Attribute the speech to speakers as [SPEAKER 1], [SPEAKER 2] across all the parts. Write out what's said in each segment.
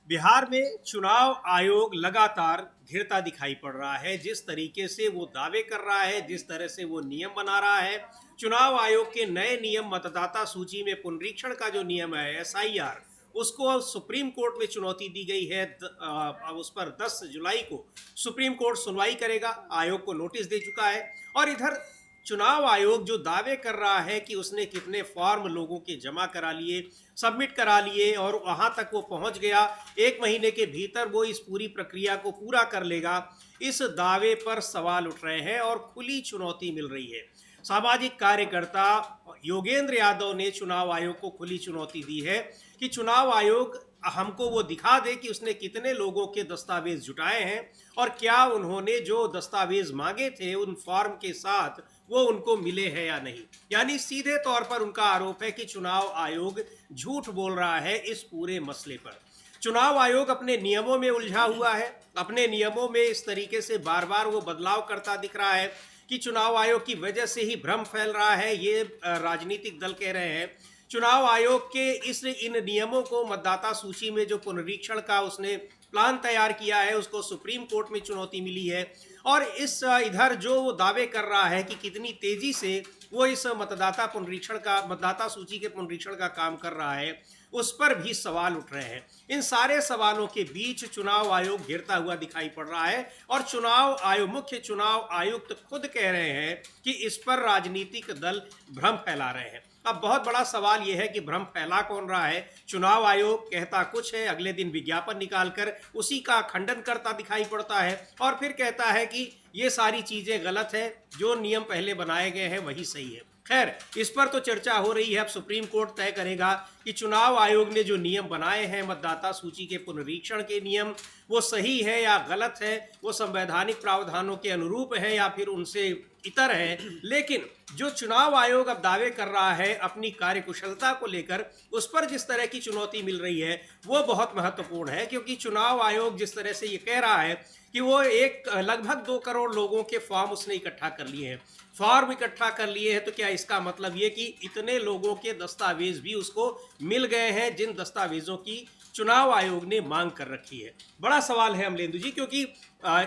[SPEAKER 1] बिहार में चुनाव आयोग लगातार घिरता दिखाई पड़ रहा है। जिस तरीके से वो दावे कर रहा है, जिस तरह से वो नियम बना रहा है, चुनाव आयोग के नए नियम, मतदाता सूची में पुनरीक्षण का जो नियम है एसआईआर, उसको सुप्रीम कोर्ट में चुनौती दी गई है। अब उस पर 10 जुलाई को सुप्रीम कोर्ट सुनवाई करेगा। आयोग को नोटिस दे चुका है। और इधर चुनाव आयोग जो दावे कर रहा है कि उसने कितने फॉर्म लोगों के जमा करा लिए, सबमिट करा लिए और वहां तक वो पहुंच गया, 1 महीने के भीतर वो इस पूरी प्रक्रिया को पूरा कर लेगा, इस दावे पर सवाल उठ रहे हैं और खुली चुनौती मिल रही है। सामाजिक कार्यकर्ता योगेंद्र यादव ने चुनाव आयोग को खुली चुनौती दी है कि चुनाव आयोग हमको वो दिखा दे कि उसने कितने लोगों के दस्तावेज जुटाए हैं और क्या उन्होंने जो दस्तावेज मांगे थे उन फॉर्म के साथ वो उनको मिले हैं या नहीं। यानी सीधे तौर पर उनका आरोप है कि चुनाव आयोग झूठ बोल रहा है इस पूरे मसले पर। चुनाव आयोग अपने नियमों में उलझा हुआ है। अपने नियमों में इस तरीके से बार बार वो बदलाव करता दिख रहा है कि चुनाव आयोग की वजह से ही भ्रम फैल रहा है, ये राजनीतिक दल कह रहे हैं। चुनाव आयोग के इन नियमों को, मतदाता सूची में जो पुनरीक्षण का उसने प्लान तैयार किया है, उसको सुप्रीम कोर्ट में चुनौती मिली है। और इस इधर जो वो दावे कर रहा है कि कितनी तेजी से वो इस मतदाता सूची के पुनरीक्षण का काम कर रहा है, उस पर भी सवाल उठ रहे हैं। इन सारे सवालों के बीच चुनाव आयोग घिरता हुआ दिखाई पड़ रहा है और मुख्य चुनाव आयुक्त खुद कह रहे हैं कि इस पर राजनीतिक दल भ्रम फैला रहे हैं। अब बहुत बड़ा सवाल यह है कि भ्रम फैला कौन रहा है। चुनाव आयोग कहता कुछ है, अगले दिन विज्ञापन निकालकर उसी का खंडन करता दिखाई पड़ता है और फिर कहता है कि ये सारी चीजें गलत है, जो नियम पहले बनाए गए हैं वही सही है। खैर, इस पर तो चर्चा हो रही है। अब सुप्रीम कोर्ट तय करेगा कि चुनाव आयोग ने जो नियम बनाए हैं मतदाता सूची के पुनरीक्षण के नियम, वो सही है या गलत है, वो संवैधानिक प्रावधानों के अनुरूप है या फिर उनसे इतर है। लेकिन जो चुनाव आयोग अब दावे कर रहा है अपनी कार्यकुशलता को लेकर, उस पर जिस तरह की चुनौती मिल रही है वो बहुत महत्वपूर्ण है। क्योंकि चुनाव आयोग जिस तरह से ये कह रहा है कि वो लगभग 2 करोड़ लोगों के फॉर्म उसने इकट्ठा कर लिए हैं, फॉर्म इकट्ठा कर लिए हैं, तो क्या इसका मतलब ये कि इतने लोगों के दस्तावेज भी उसको मिल गए हैं जिन दस्तावेजों की चुनाव आयोग ने मांग कर रखी है। बड़ा सवाल है अमलेंदु जी, क्योंकि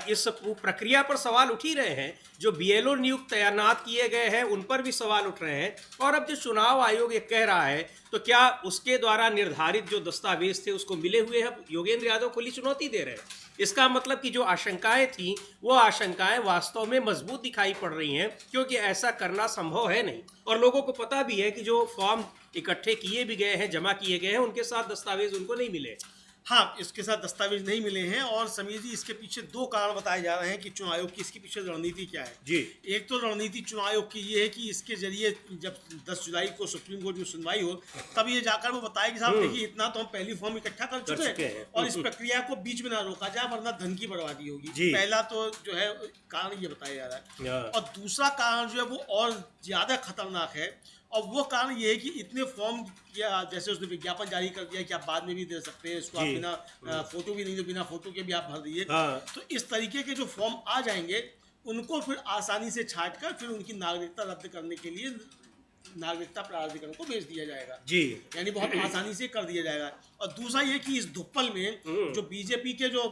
[SPEAKER 1] इस प्रक्रिया पर सवाल उठ ही रहे हैं। जो बीएलओ नियुक्त तैनात किए गए हैं उन पर भी सवाल उठ रहे हैं। और अब जो चुनाव आयोग ये कह रहा है, तो क्या उसके द्वारा निर्धारित जो दस्तावेज थे उसको मिले हुए हैं? योगेंद्र यादव खुली चुनौती दे रहे हैं। इसका मतलब कि जो आशंकाएं थी वो आशंकाएं वास्तव में मजबूत दिखाई पड़ रही हैं, क्योंकि ऐसा करना संभव है नहीं। और लोगों को पता भी है कि जो फॉर्म इकट्ठे किए भी गए हैं, जमा किए गए हैं, उनके साथ दस्तावेज उनको नहीं मिले।
[SPEAKER 2] हाँ, इसके साथ दस्तावेज नहीं मिले हैं। और समीर जी, इसके पीछे 2 कारण बताए जा रहे हैं कि चुनाव आयोग की इसके पीछे रणनीति क्या है
[SPEAKER 1] जी।
[SPEAKER 2] एक तो रणनीति चुनाव आयोग की ये है कि इसके जरिए जब 10 जुलाई को सुप्रीम कोर्ट में सुनवाई हो, तब ये जाकर वो बताए कि साहब देखिए, इतना तो हम पहली फॉर्म इकट्ठा कर चुके हैं और इस प्रक्रिया को बीच में ना रोका जाए, वरना धन की बर्बादी होगी। पहला तो जो है कारण ये बताया जा रहा है। और दूसरा कारण जो है वो और ज्यादा खतरनाक है, और वो कारण ये है कि इतने फॉर्म, या जैसे उसने विज्ञापन जारी कर दिया कि आप बाद में भी दे सकते हैं इसको, आप बिना फोटो भी नहीं दो, बिना फोटो के भी आप भर दीजिए। तो इस तरीके के जो फॉर्म आ जाएंगे, उनको फिर आसानी से छांट कर फिर उनकी नागरिकता रद्द करने के लिए नागरिकता प्राधिकरण को भेज दिया जाएगा जी। यानी बहुत आसानी से कर दिया जाएगा। और दूसरा ये कि इस धुप्पल में जो बीजेपी के जो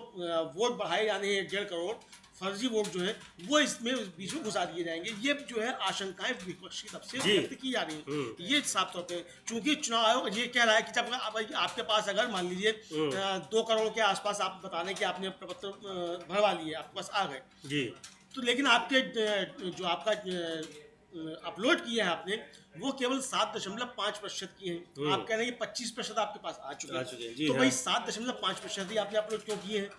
[SPEAKER 2] वोट बढ़ाए जाने हैं, 1.5 करोड़ फर्जी वोट जो है वो इसमें बीच में घुसा दिए जाएंगे। ये जो है आशंकाएं विपक्ष की तरफ से व्यक्त की जा रही हैं। ये साफ तौर पे, चूंकि चुनाव आयोग ये कह रहा है कि जब आपके पास अगर मान लीजिए 2 करोड़ के आसपास आप बताने कि आपने प्रपत्र भरवा लिए, आपके पास आ गए जी, तो लेकिन आपके जो आपका अपलोड किया है आपने, वो केवल 7.5% की है। आप कह रहे हैं 25% आपके पास आ चुके हैं, तो भाई 7.5% ही आपने अपलोड क्यों किए हैं?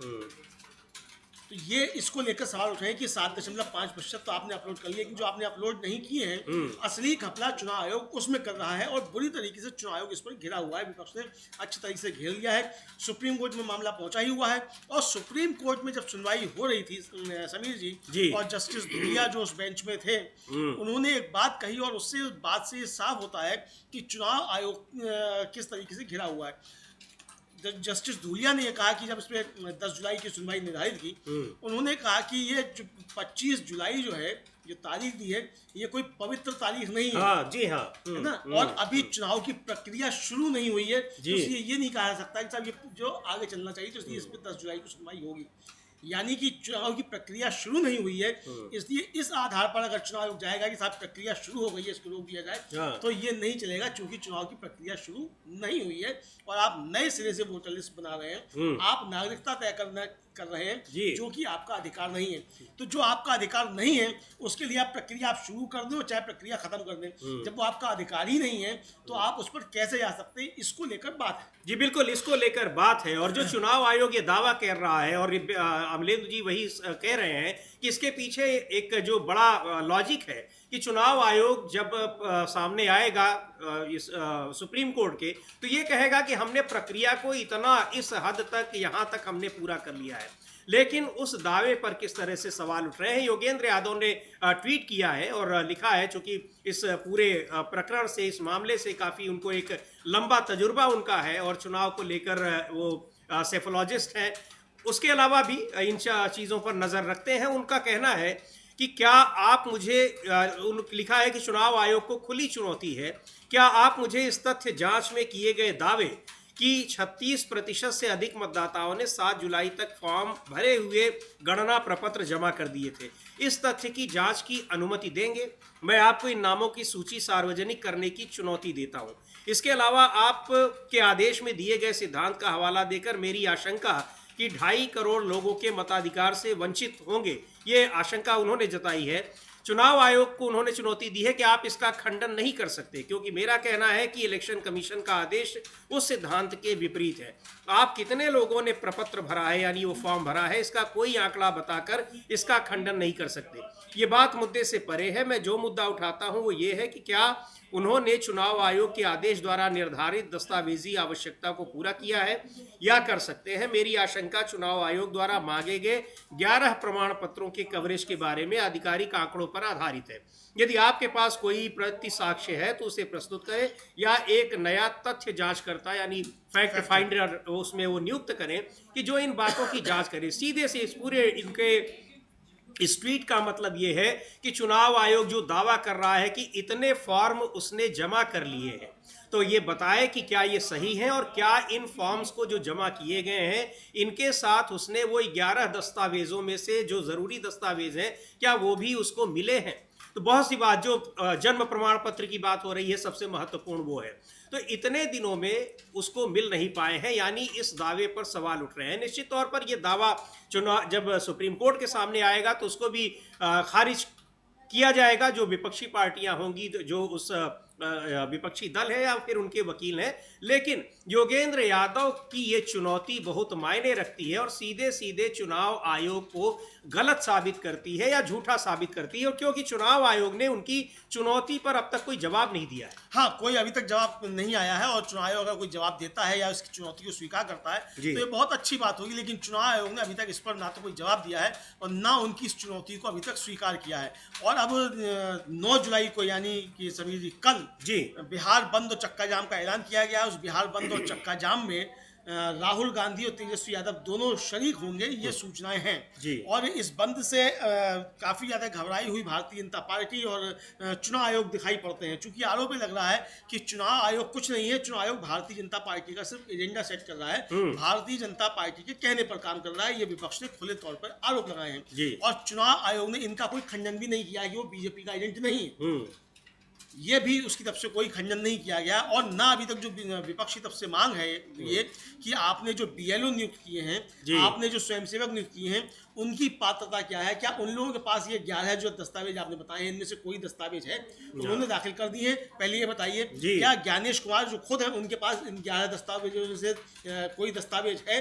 [SPEAKER 2] तो ये इसको लेकर सवाल उठ रहे हैं कि 7.5% तो आपने अपलोड कर लिया, लेकिन जो आपने अपलोड नहीं किए हैं, असली घपला चुनाव आयोग उसमें कर रहा है। और बुरी तरीके से चुनाव आयोग इस पर घिरा हुआ है। विपक्ष ने अच्छी तरीके से घेर लिया है। सुप्रीम कोर्ट में मामला पहुंचा ही हुआ है। और सुप्रीम कोर्ट में जब सुनवाई हो रही थी समीर जी, और जस्टिस धुलिया जो उस बेंच में थे, उन्होंने एक बात कही, और उससे बात से ये साफ होता है कि चुनाव आयोग किस तरीके से घिरा हुआ है। जस्टिस धूलिया ने ये कहा कि जब इसमें 10 जुलाई की सुनवाई निर्धारित की, उन्होंने कहा कि ये जो 25 जुलाई जो है, जो तारीख दी है, ये कोई पवित्र तारीख नहीं है।
[SPEAKER 1] हाँ जी, हाँ,
[SPEAKER 2] है ना। और अभी चुनाव की प्रक्रिया शुरू नहीं हुई है, तो इसलिए ये नहीं कहा जा सकता कि साहब ये जो आगे चलना चाहिए, तो इसलिए इस पर 10 जुलाई को सुनवाई होगी। यानी कि चुनाव की प्रक्रिया शुरू नहीं हुई है, इसलिए इस आधार पर अगर चुनाव जाएगा कि साहब प्रक्रिया शुरू हो गई है, इसको रोक दिया जाए, तो ये नहीं चलेगा, क्योंकि चुनाव की प्रक्रिया शुरू नहीं हुई है और आप नए सिरे से वोटर लिस्ट बना रहे हैं, आप नागरिकता तय कर रहे हैं, जो कि आपका अधिकार नहीं है। तो जो आपका अधिकार नहीं है, उसके लिए आप प्रक्रिया आप शुरू कर दें, चाहे प्रक्रिया खत्म कर दें। जब वो आपका अधिकार ही नहीं है, तो आप उस पर कैसे जा सकते हैं, इसको लेकर बात है।
[SPEAKER 1] जी बिल्कुल, इसको लेकर बात है। और जो चुनाव आयोग ये दावा कर रहा है, और अमलेंदु जी वही कह रहे हैं कि इसके पीछे एक जो बड़ा लॉजिक है कि चुनाव आयोग जब सामने आएगा इस सुप्रीम कोर्ट के, तो ये कहेगा कि हमने प्रक्रिया को इतना इस हद तक यहाँ तक हमने पूरा कर लिया है। लेकिन उस दावे पर किस तरह से सवाल उठ रहे हैं। योगेंद्र यादव ने ट्वीट किया है और लिखा है, चूंकि इस पूरे प्रकरण से, इस मामले से काफ़ी उनको एक लंबा तजुर्बा उनका है और चुनाव को लेकर वो सेफोलॉजिस्ट हैं, उसके अलावा भी इन चीज़ों पर नज़र रखते हैं। उनका कहना है कि क्या आप मुझे, लिखा है कि चुनाव आयोग को खुली चुनौती है, क्या आप मुझे इस तथ्य जांच में किए गए दावे कि 36% से अधिक मतदाताओं ने 7 जुलाई तक फॉर्म भरे हुए गणना प्रपत्र जमा कर दिए थे, इस तथ्य की जांच की अनुमति देंगे? मैं आपको इन नामों की सूची सार्वजनिक करने की चुनौती देता हूं। इसके अलावा आप के आदेश में दिए गए सिद्धांत का हवाला देकर मेरी आशंका कि 2.5 करोड़ लोगों के मताधिकार से वंचित होंगे, ये आशंका उन्होंने जताई है। चुनाव आयोग को उन्होंने चुनौती दी है कि आप इसका खंडन नहीं कर सकते, क्योंकि मेरा कहना है कि इलेक्शन कमीशन का आदेश उस सिद्धांत के विपरीत है। आप कितने लोगों ने प्रपत्र भरा है, यानी वो फॉर्म भरा है, इसका कोई आंकड़ा बताकर इसका खंडन नहीं कर सकते। ये बात मुद्दे से परे है। मैं जो मुद्दा उठाता हूं वो ये है कि क्या उन्होंने चुनाव आयोग के आदेश द्वारा निर्धारित दस्तावेजी आवश्यकता को पूरा किया है या कर सकते हैं। मेरी आशंका चुनाव आयोग द्वारा मांगे गए 11 प्रमाण पत्रों के कवरेज के बारे में आधिकारिक आंकड़ों पर आधारित है। यदि आपके पास कोई प्रति साक्ष्य है तो उसे प्रस्तुत करें, या एक नया तथ्य जांचकर्ता यानी फैक्ट फाइंडर उसमें वो नियुक्त करें कि जो इन बातों की जांच करे। सीधे से इस पूरे इनके इस ट्वीट का मतलब ये है कि चुनाव आयोग जो दावा कर रहा है कि इतने फॉर्म उसने जमा कर लिए हैं, तो ये बताए कि क्या ये सही है और क्या इन फॉर्म्स को जो जमा किए गए हैं इनके साथ उसने वो 11 दस्तावेजों में से जो ज़रूरी दस्तावेज हैं क्या वो भी उसको मिले हैं। तो बहुत सी बात, जो जन्म प्रमाण पत्र की बात हो रही है, सबसे महत्वपूर्ण वो है। तो इतने दिनों में उसको मिल नहीं पाए हैं, यानी इस दावे पर सवाल उठ रहे हैं। निश्चित तौर पर यह दावा चुनाव जब सुप्रीम कोर्ट के सामने आएगा तो उसको भी खारिज किया जाएगा। जो विपक्षी पार्टियां होंगी, जो उस विपक्षी दल है या फिर उनके वकील हैं, लेकिन योगेंद्र यादव की ये चुनौती बहुत मायने रखती है और सीधे सीधे चुनाव आयोग को गलत साबित करती है या झूठा साबित करती है, क्योंकि चुनाव आयोग ने उनकी चुनौती पर अब तक कोई जवाब नहीं दिया है।
[SPEAKER 2] हाँ, कोई अभी तक जवाब नहीं आया है, और चुनाव आयोग अगर कोई जवाब देता है या उसकी चुनौती को स्वीकार करता है तो ये बहुत अच्छी बात होगी। लेकिन चुनाव आयोग ने अभी तक इस पर ना तो कोई जवाब दिया है और ना उनकी इस चुनौती को अभी तक स्वीकार किया है। और अब 9 जुलाई को, यानी कि समीर जी, कल
[SPEAKER 1] जी
[SPEAKER 2] बिहार बंद और चक्का जाम का ऐलान किया गया है। उस बिहार बंद और चक्का जाम में राहुल गांधी और तेजस्वी यादव दोनों शरीक होंगे, ये सूचनाएं हैं
[SPEAKER 1] जी।
[SPEAKER 2] और इस बंद से काफ़ी ज़्यादा घबराई हुई भारतीय जनता पार्टी और चुनाव आयोग दिखाई पड़ते हैं। चूंकि आरोप लग रहा है कि चुनाव आयोग कुछ नहीं है, चुनाव आयोग भारतीय जनता पार्टी का सिर्फ एजेंडा सेट कर रहा है, भारतीय जनता पार्टी के कहने पर काम कर रहा है। ये विपक्ष ने खुले तौर पर आरोप लगाए हैं और चुनाव आयोग ने इनका कोई खंडन भी नहीं किया कि वो बीजेपी का एजेंट नहीं है। ये भी उसकी तरफ से कोई खंडन नहीं किया गया। और ना अभी तक जो विपक्षी तरफ से मांग है ये कि आपने जो बीएलओ नियुक्त किए हैं, आपने जो स्वयंसेवक नियुक्त किए हैं, उनकी पात्रता क्या है, क्या उन लोगों के पास ये 11 जो दस्तावेज आपने बताए हैं इनमें से कोई दस्तावेज है उन्होंने दाखिल कर दिए हैं? पहले ये बताइए, क्या ज्ञानेश कुमार जो खुद है उनके पास इन 11 दस्तावेजों से कोई दस्तावेज है?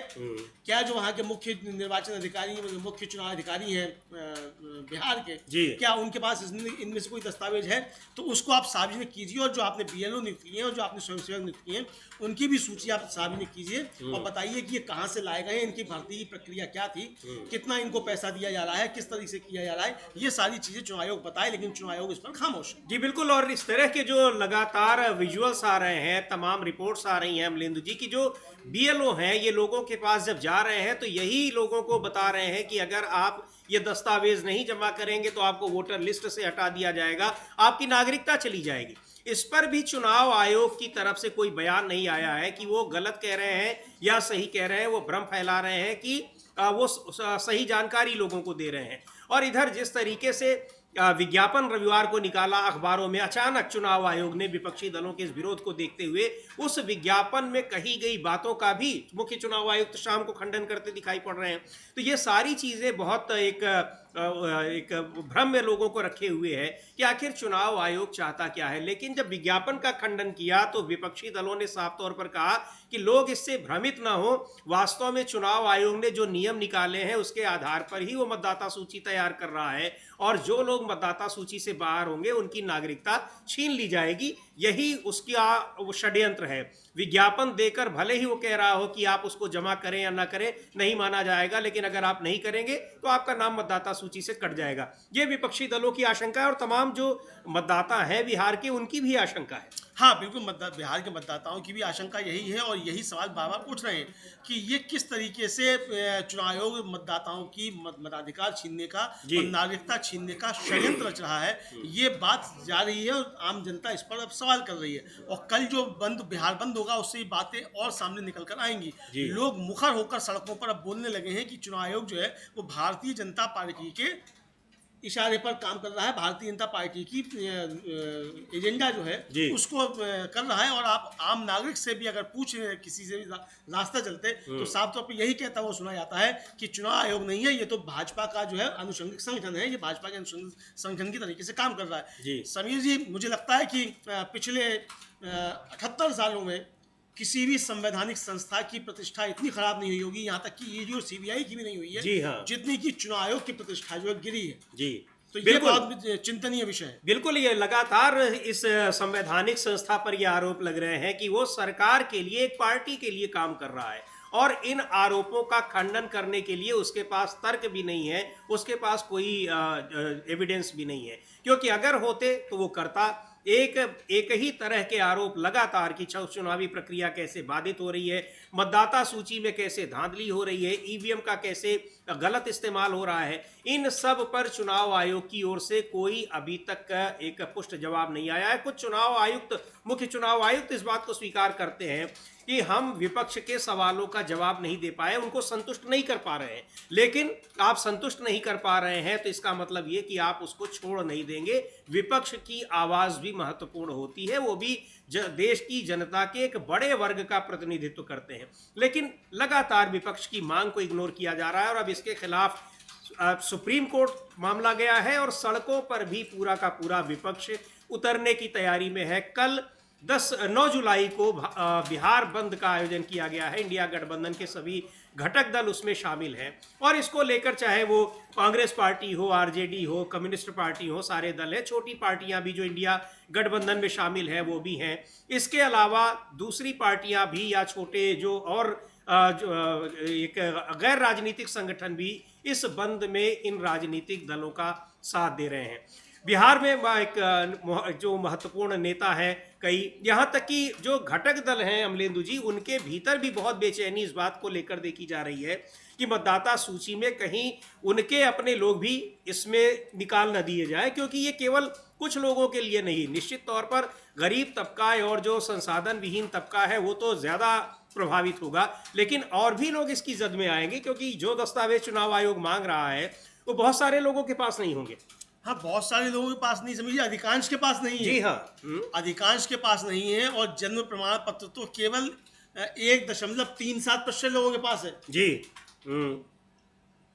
[SPEAKER 2] क्या जो वहाँ के मुख्य निर्वाचन अधिकारी, मुख्य चुनाव अधिकारी हैं बिहार के, क्या उनके पास इनमें से कोई दस्तावेज है? तो उसको आप सार्वजनिक कीजिए, और जो आपने बीएलओ नियुक्त किए हैं और जो आपने स्वयंसेवक नियुक्त किए हैं उनकी भी सूची आप सार्वजनिक कीजिए और बताइए कि ये कहाँ से लाए गए, इनकी भर्ती की प्रक्रिया क्या थी, कितना इनको पैसा दिया जा रहा है, किस तरीके से किया जा रहा है। ये सारी चीजें चुनाव आयोग बताए, लेकिन चुनाव आयोग इस पर खामोश है।
[SPEAKER 1] जी बिल्कुल। और इस तरह के जो लगातार विजुअल्स आ रहे हैं, तमाम रिपोर्ट्स आ रही हैं अमलेंदु जी की, जो बीएलओ हैं, ये लोगों के पास जब जा रहे हैं तो यही लोगों को बता रहे हैं कि अगर आप ये दस्तावेज नहीं जमा करेंगे तो आपको वोटर लिस्ट से हटा दिया जाएगा, आपकी नागरिकता चली जाएगी। इस पर भी चुनाव आयोग की तरफ से कोई बयान नहीं आया है कि वो गलत कह रहे हैं या सही कह रहे हैं, वो भ्रम फैला रहे हैं कि वो सही जानकारी लोगों को दे रहे हैं। और इधर जिस तरीके से विज्ञापन रविवार को निकाला अखबारों में, अचानक चुनाव आयोग ने विपक्षी दलों के इस विरोध को देखते हुए उस विज्ञापन में कही गई बातों का भी मुख्य चुनाव आयुक्त शाम को खंडन करते दिखाई पड़ रहे हैं। तो ये सारी चीजें बहुत एक भ्रम में लोगों को रखे हुए है कि आखिर चुनाव आयोग चाहता क्या है। लेकिन जब विज्ञापन का खंडन किया तो विपक्षी दलों ने साफ तौर पर कहा कि लोग इससे भ्रमित ना हो, वास्तव में चुनाव आयोग ने जो नियम निकाले हैं उसके आधार पर ही वो मतदाता सूची तैयार कर रहा है और जो लोग मतदाता सूची से बाहर होंगे उनकी नागरिकता छीन ली जाएगी। यही उसका षड्यंत्र है। विज्ञापन देकर भले ही वो कह रहा हो कि आप उसको जमा करें या ना करें नहीं माना जाएगा, लेकिन अगर आप नहीं करेंगे तो आपका नाम मतदाता सूची से कट जाएगा। ये विपक्षी दलों की आशंका है और तमाम जो मतदाता हैं बिहार के उनकी भी आशंका है।
[SPEAKER 2] हाँ बिल्कुल, बिहार के मतदाताओं की भी आशंका यही है और यही सवाल बार बार पूछ रहे हैं कि ये किस तरीके से चुनाव आयोग मतदाताओं की मताधिकार छीनने का और नागरिकता छीनने का षड्यंत्र रच रहा है। ये बात जा रही है और आम जनता इस पर अब सवाल कर रही है और कल जो बिहार बंद होगा उससे ये बातें और सामने निकल कर आएंगी। लोग मुखर होकर सड़कों पर अब बोलने लगे हैं कि चुनाव आयोग जो है वो भारतीय जनता पार्टी के इशारे पर काम कर रहा है, भारतीय जनता पार्टी की एजेंडा जो है उसको कर रहा है। और आप आम नागरिक से भी अगर पूछे, किसी से भी रास्ता चलते तो साफ तौर पर यही कहता हुआ सुना जाता है कि चुनाव आयोग नहीं है, ये तो भाजपा का जो है अनुषंगिक संगठन है, ये भाजपा के अनुषंगिक संगठन की तरीके से काम कर रहा है। समीर जी, मुझे लगता है कि पिछले 78 सालों में किसी भी संवैधानिक संस्था की प्रतिष्ठा इतनी खराब नहीं हुई होगी, यहाँ तक कि ईडी और सीबीआई की भी नहीं हुई है,
[SPEAKER 1] जी हाँ,
[SPEAKER 2] जितनी की चुनाव आयोग की प्रतिष्ठा जो है गिरी है।
[SPEAKER 1] जी,
[SPEAKER 2] तो ये बहुत चिंतनीय विषय है।
[SPEAKER 1] बिल्कुल, ये लगातार इस संवैधानिक संस्था पर ये आरोप लग रहे हैं कि वो सरकार के लिए, एक पार्टी के लिए काम कर रहा है और इन आरोपों का खंडन करने के लिए उसके पास तर्क भी नहीं है, उसके पास कोई एविडेंस भी नहीं है। क्योंकि अगर होते तो वो करता। एक ही तरह के आरोप लगातार कि चुनावी प्रक्रिया कैसे बाधित हो रही है, मतदाता सूची में कैसे धांधली हो रही है, ईवीएम का कैसे गलत इस्तेमाल हो रहा है, इन सब पर चुनाव आयोग की ओर से कोई अभी तक एक पुष्ट जवाब नहीं आया है। कुछ चुनाव आयुक्त, मुख्य चुनाव आयुक्त इस बात को स्वीकार करते हैं कि हम विपक्ष के सवालों का जवाब नहीं दे पाए, उनको संतुष्ट नहीं कर पा रहे हैं। लेकिन आप संतुष्ट नहीं कर पा रहे हैं तो इसका मतलब ये कि आप उसको छोड़ नहीं देंगे। विपक्ष की आवाज भी महत्वपूर्ण होती है, वो भी देश की जनता के एक बड़े वर्ग का प्रतिनिधित्व करते हैं। लेकिन लगातार विपक्ष की मांग को इग्नोर किया जा रहा है और अब इसके खिलाफ सुप्रीम कोर्ट मामला गया है और सड़कों पर भी पूरा का पूरा विपक्ष उतरने की तैयारी में है। कल 9 जुलाई को बिहार बंद का आयोजन किया गया है। इंडिया गठबंधन के सभी घटक दल उसमें शामिल हैं और इसको लेकर चाहे वो कांग्रेस पार्टी हो, आरजेडी हो, कम्युनिस्ट पार्टी हो, सारे दल हैं। छोटी पार्टियां भी जो इंडिया गठबंधन में शामिल हैं वो भी हैं। इसके अलावा दूसरी पार्टियां भी या छोटे जो और एक गैर राजनीतिक संगठन भी इस बंद में इन राजनीतिक दलों का साथ दे रहे हैं। बिहार में एक जो महत्वपूर्ण नेता है, कई यहाँ तक कि जो घटक दल हैं अमलेंदु जी, उनके भीतर भी बहुत बेचैनी इस बात को लेकर देखी जा रही है कि मतदाता सूची में कहीं उनके अपने लोग भी इसमें निकाल न दिए जाए, क्योंकि ये केवल कुछ लोगों के लिए नहीं, निश्चित तौर पर गरीब तबका और जो संसाधन विहीन तबका है वो तो ज़्यादा प्रभावित होगा, लेकिन और भी लोग इसकी जद में आएंगे क्योंकि जो दस्तावेज चुनाव आयोग मांग रहा है वो बहुत सारे लोगों के पास नहीं होंगे।
[SPEAKER 2] हाँ, बहुत सारे लोगों के पास नहीं, समझिए अधिकांश के पास नहीं है।
[SPEAKER 1] जी हाँ,
[SPEAKER 2] अधिकांश के पास नहीं है और जन्म प्रमाण पत्र तो केवल 1.37% लोगों के पास है
[SPEAKER 1] जी।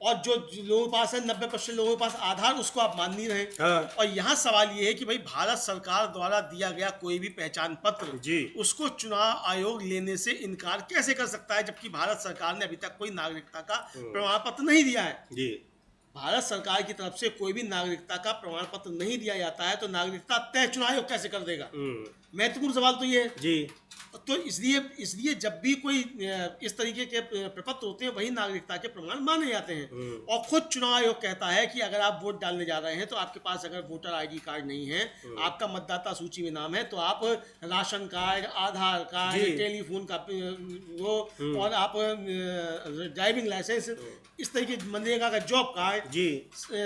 [SPEAKER 2] और जो लोगों के पास है 90% लोगों के पास आधार, उसको आप मान नहीं रहे।
[SPEAKER 1] हाँ।
[SPEAKER 2] और यहाँ सवाल ये है कि भाई भारत सरकार द्वारा दिया गया कोई भी पहचान पत्र
[SPEAKER 1] जी,
[SPEAKER 2] उसको चुनाव आयोग लेने से इनकार कैसे कर सकता है, जबकि भारत सरकार ने अभी तक कोई नागरिकता का प्रमाण पत्र नहीं दिया है।
[SPEAKER 1] जी,
[SPEAKER 2] भारत सरकार की तरफ से कोई भी नागरिकता का प्रमाण पत्र नहीं दिया जाता है तो नागरिकता तय चुनाव आयोग कैसे कर देगा? महत्वपूर्ण सवाल तो ये है
[SPEAKER 1] जी।
[SPEAKER 2] तो इसलिए जब भी कोई इस तरीके के प्रपत्र होते हैं वही नागरिकता के प्रमाण माने जाते हैं। और खुद चुनाव आयोग कहता है कि अगर आप वोट डालने जा रहे हैं तो आपके पास अगर वोटर आईडी कार्ड नहीं है, आपका मतदाता सूची में नाम है, तो आप राशन कार्ड, आधार कार्ड, टेलीफोन का वो और आप ड्राइविंग लाइसेंस, इस तरीके मनरेगा का जॉब कार्ड,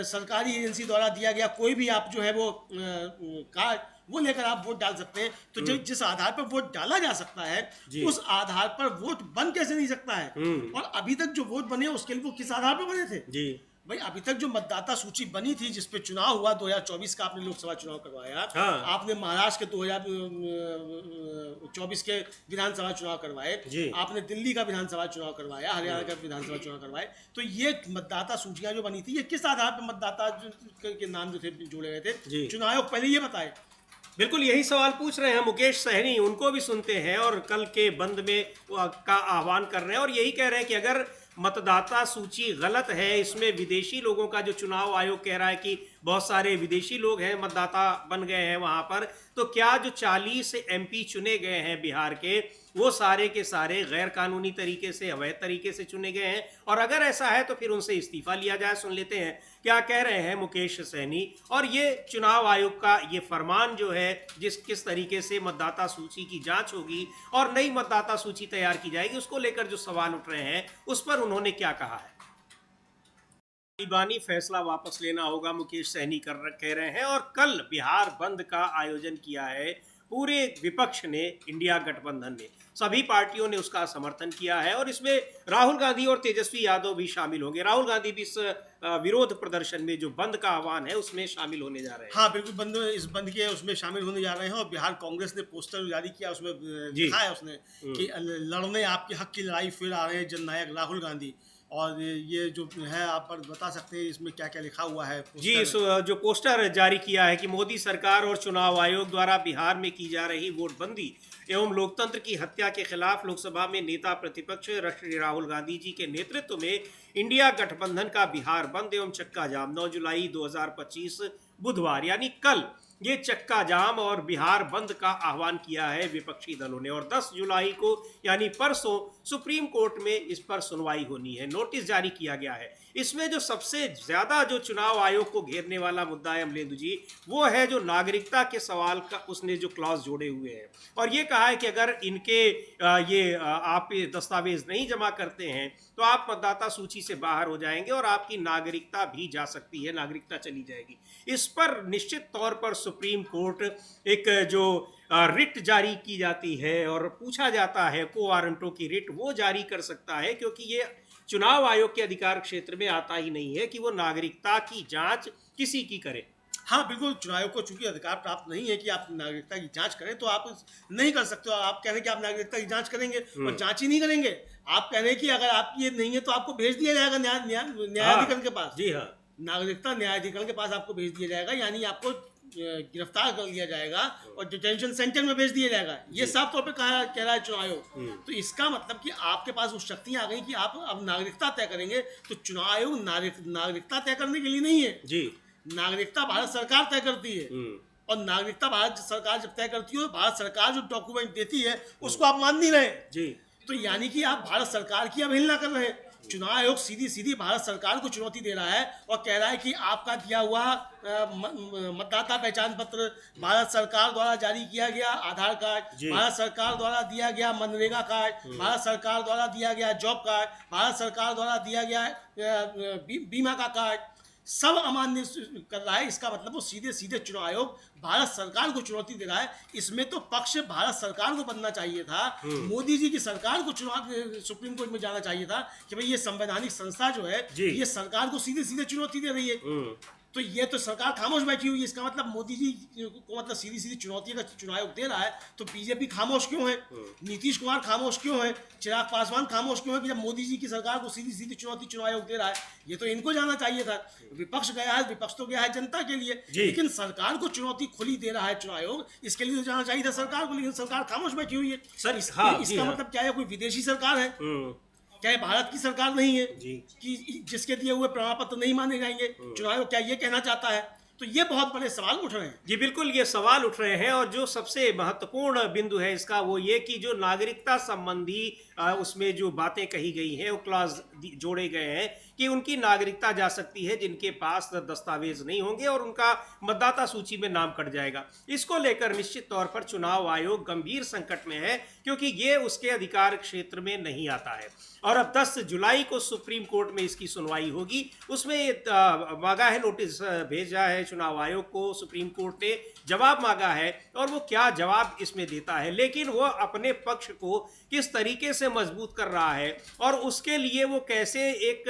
[SPEAKER 2] सरकारी एजेंसी द्वारा दिया गया कोई भी आप जो है वो कार्ड वो लेकर आप वोट डाल सकते हैं। तो जिस आधार पर वोट डाला जा सकता है उस आधार पर वोट बन कैसे नहीं सकता है? और अभी तक जो वोट बने उसके लिए वो किस आधार पर बने थे? जी भाई, अभी तक जो मतदाता सूची बनी थी जिसपे चुनाव हुआ 2024 का, आपने लोकसभा चुनाव करवाया, आपने महाराष्ट्र के 2024 के विधानसभा चुनाव करवाए, आपने दिल्ली का विधानसभा चुनाव करवाया, हरियाणा का विधानसभा चुनाव करवाए, तो ये मतदाता सूचियां जो बनी थी ये किस आधार पर मतदाता के नाम जो थे जोड़े गए थे? चुनाव आयोग पहले ये बताए।
[SPEAKER 1] बिल्कुल यही सवाल पूछ रहे हैं मुकेश सहनी, उनको भी सुनते हैं और कल के बंद में का आह्वान कर रहे हैं और यही कह रहे हैं कि अगर मतदाता सूची गलत है, इसमें विदेशी लोगों का, जो चुनाव आयोग कह रहा है कि बहुत सारे विदेशी लोग हैं मतदाता बन गए हैं वहां पर, तो क्या जो 40 एमपी चुने गए हैं बिहार के वो सारे के सारे गैर कानूनी तरीके से, अवैध तरीके से चुने गए हैं? और अगर ऐसा है तो फिर उनसे इस्तीफा लिया जाए। सुन लेते हैं क्या कह रहे हैं मुकेश सहनी और ये चुनाव आयोग का ये फरमान जो है किस तरीके से मतदाता सूची की जांच होगी और नई मतदाता सूची तैयार की जाएगी, उसको लेकर जो सवाल उठ रहे हैं उस पर उन्होंने क्या कहा है। ईबानी फैसला वापस लेना होगा, मुकेश सहनी कह रहे हैं और कल बिहार बंद का आयोजन किया है पूरे विपक्ष ने, इंडिया गठबंधन ने, सभी पार्टियों ने उसका समर्थन किया है और इसमें राहुल गांधी और तेजस्वी यादव भी शामिल होंगे। राहुल गांधी भी इस विरोध प्रदर्शन में जो बंद का आह्वान है उसमें शामिल होने जा रहे हैं।
[SPEAKER 2] हाँ बिल्कुल, इस बंद के उसमें शामिल होने जा रहे हैं और बिहार कांग्रेस ने पोस्टर जारी किया, उसमें लिखा है उसने कि लड़ने आपके हक की लड़ाई फिर आ रहे हैं जननायक राहुल गांधी। और ये जो है आप पर बता सकते हैं इसमें क्या क्या लिखा हुआ है?
[SPEAKER 1] जी, जो पोस्टर जारी किया है कि मोदी सरकार और चुनाव आयोग द्वारा बिहार में की जा रही वोटबंदी एवं लोकतंत्र की हत्या के खिलाफ लोकसभा में नेता प्रतिपक्ष राष्ट्रीय राहुल गांधी जी के नेतृत्व में इंडिया गठबंधन का बिहार बंद एवं चक्का जाम 9 जुलाई 2025 बुधवार यानी कल ये चक्का जाम और बिहार बंद का आह्वान किया है विपक्षी दलों ने और 10 जुलाई को यानी परसों सुप्रीम कोर्ट में इस पर सुनवाई होनी है। नोटिस जारी किया गया है। इसमें जो सबसे ज्यादा जो चुनाव आयोग को घेरने वाला मुद्दा है अमलेंदु जी, वो है जो नागरिकता के सवाल का उसने जो क्लॉज जोड़े हुए हैं और ये कहा है कि अगर इनके आप दस्तावेज नहीं जमा करते हैं तो आप मतदाता सूची से बाहर हो जाएंगे और आपकी नागरिकता भी जा सकती है, नागरिकता चली जाएगी। इस पर निश्चित तौर पर सुप्रीम कोर्ट एक जो रिट जारी की जाती है और पूछा जाता है को वारंटों की रिट, वो जारी कर सकता है क्योंकि ये चुनाव आयोग के अधिकार क्षेत्र में आता ही नहीं है कि वो नागरिकता की जांच किसी की करे।
[SPEAKER 2] हाँ बिल्कुल, चुनाव आयोग को चूंकि अधिकार प्राप्त नहीं है कि आप नागरिकता की जांच करें तो आप नहीं कर सकते हो। आप कह रहे हैं कि आप नागरिकता की जांच करेंगे और जांच ही नहीं करेंगे। आप कह रहे हैं कि अगर आपकी ये नहीं है तो आपको भेज दिया जाएगा न्यायाधिकरण के पास।
[SPEAKER 1] जी हाँ,
[SPEAKER 2] नागरिकता न्यायाधिकरण के पास आपको भेज दिया जाएगा, यानी आपको गिरफ्तार कर लिया जाएगा और डिटेंशन सेंटर में भेज दिया जाएगा। ये साफ तौर पे कह रहा है चुनाव आयोग। तो इसका मतलब कि आपके पास वो शक्तियां आ गई कि आप अब नागरिकता तय करेंगे। तो चुनाव आयोग नागरिकता तय करने के लिए नहीं है जी, नागरिकता भारत सरकार तय करती है और नागरिकता भारत सरकार जब तय करती है, भारत सरकार जो डॉक्यूमेंट देती है उसको आप मान नहीं रहे जी। तो यानी कि आप भारत सरकार की अवहेलना कर रहे हैं। चुनाव आयोग सीधी भारत सरकार को चुनौती दे रहा है और कह रहा है कि आपका दिया हुआ मतदाता पहचान पत्र भारत सरकार द्वारा जारी किया गया, आधार कार्ड भारत सरकार द्वारा दिया गया, मनरेगा कार्ड भारत सरकार द्वारा दिया गया, जॉब कार्ड भारत सरकार द्वारा दिया गया, बीमा का कार्ड सब अमान्य कर रहा है। इसका मतलब वो सीधे चुनाव आयोग भारत सरकार को चुनौती दे रहा है। इसमें तो पक्ष भारत सरकार को बनना चाहिए था, मोदी जी की सरकार को सुप्रीम कोर्ट में जाना चाहिए था कि भाई ये संवैधानिक संस्था जो है ये सरकार को सीधे चुनौती दे रही है। तो ये तो सरकार खामोश बैठी हुई है। इसका मतलब मोदी जी को मतलब सीधी चुनौती का चुनाव आयोग दे रहा है। तो बीजेपी खामोश क्यों है, नीतीश कुमार खामोश क्यों है, चिराग पासवान खामोश क्यों है कि जब मोदी जी की सरकार को सीधी चुनौती चुनाव आयोग दे रहा है? ये तो इनको जाना चाहिए था। विपक्ष गया है, विपक्ष तो गया है जनता के लिए, लेकिन सरकार को चुनौती खुली दे रहा है चुनाव आयोग, इसके लिए तो जाना चाहिए था सरकार को, लेकिन सरकार खामोश बैठी हुई है। सर इसका मतलब क्या है, कोई विदेशी सरकार है क्या? भारत की सरकार नहीं है कि जिसके दिए हुए प्रमाण पत्र नहीं माने जाएंगे? चुनाव आयोग क्या ये कहना चाहता है? तो ये बहुत बड़े सवाल उठ रहे हैं।
[SPEAKER 1] जी बिल्कुल, ये सवाल उठ रहे हैं और जो सबसे महत्वपूर्ण बिंदु है इसका वो ये कि जो नागरिकता संबंधी उसमें जो बातें कही गई हैं, वो क्लॉज जोड़े गए हैं कि उनकी नागरिकता जा सकती है जिनके पास दस्तावेज नहीं होंगे और उनका मतदाता सूची में नाम कट जाएगा। इसको लेकर निश्चित तौर पर चुनाव आयोग गंभीर संकट में है, क्योंकि ये उसके अधिकार क्षेत्र में नहीं आता है। और अब 10 जुलाई को सुप्रीम कोर्ट में इसकी सुनवाई होगी। उसमें मांगा है, नोटिस भेजा है चुनाव आयोग को, सुप्रीम कोर्ट ने जवाब मांगा है और वो क्या जवाब इसमें देता है, लेकिन वो अपने पक्ष को किस तरीके से मजबूत कर रहा है और उसके लिए वो कैसे एक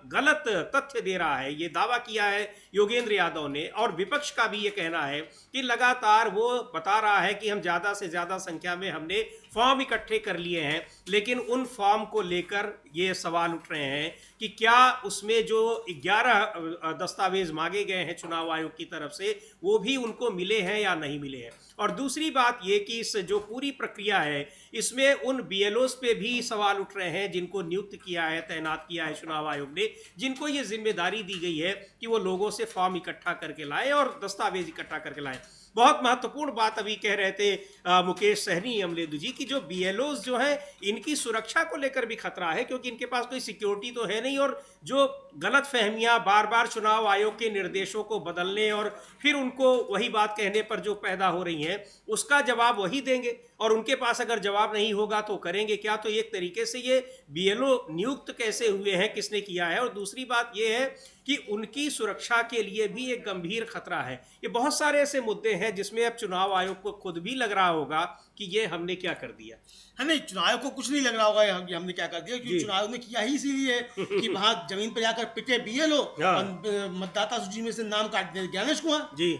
[SPEAKER 1] गलत तथ्य दे रहा है, ये दावा किया है योगेंद्र यादव ने। और विपक्ष का भी ये कहना है कि लगातार वो बता रहा है कि हम ज़्यादा से ज़्यादा संख्या में हमने फॉर्म इकट्ठे कर लिए हैं, लेकिन उन फॉर्म को लेकर ये सवाल उठ रहे हैं कि क्या उसमें जो 11 दस्तावेज मांगे गए हैं चुनाव आयोग की तरफ से वो भी उनको मिले हैं या नहीं मिले हैं। और दूसरी बात ये कि इस जो पूरी प्रक्रिया है इसमें उन बीएलओस पे भी सवाल उठ रहे हैं जिनको नियुक्त किया है, तैनात किया है चुनाव आयोग ने, जिनको ये जिम्मेदारी दी गई है कि वो लोगों से फॉर्म इकट्ठा करके लाए और दस्तावेज इकट्ठा करके लाए। बहुत महत्वपूर्ण बात अभी कह रहे थे मुकेश सहनी अमलेदु जी की जो बीएलओस जो हैं इनकी सुरक्षा को लेकर भी खतरा है, क्योंकि इनके पास कोई सिक्योरिटी तो है नहीं और जो गलत फहमियां बार बार चुनाव आयोग के निर्देशों को बदलने और फिर उनको वही बात कहने पर जो पैदा हो रही हैं उसका जवाब वही देंगे और उनके पास अगर जवाब नहीं होगा तो करेंगे क्या। तो एक तरीके से ये बीएलओ नियुक्त कैसे हुए हैं, किसने किया है, और दूसरी बात ये है कि उनकी सुरक्षा के लिए भी एक गंभीर खतरा है। ये बहुत सारे ऐसे मुद्दे हैं जिसमें अब चुनाव आयोग को खुद भी लग रहा होगा कि ये हमने क्या कर दिया
[SPEAKER 2] है। नहीं, चुनाव आयोग को कुछ नहीं लग रहा होगा कि हमने क्या कर दिया, क्योंकि चुनाव आयोग ने किया ही इसीलिए कि वहां जमीन पर जाकर पिटे बीएलओ और मतदाता सूची में से नाम काट दे ज्ञानेश कुमार जी।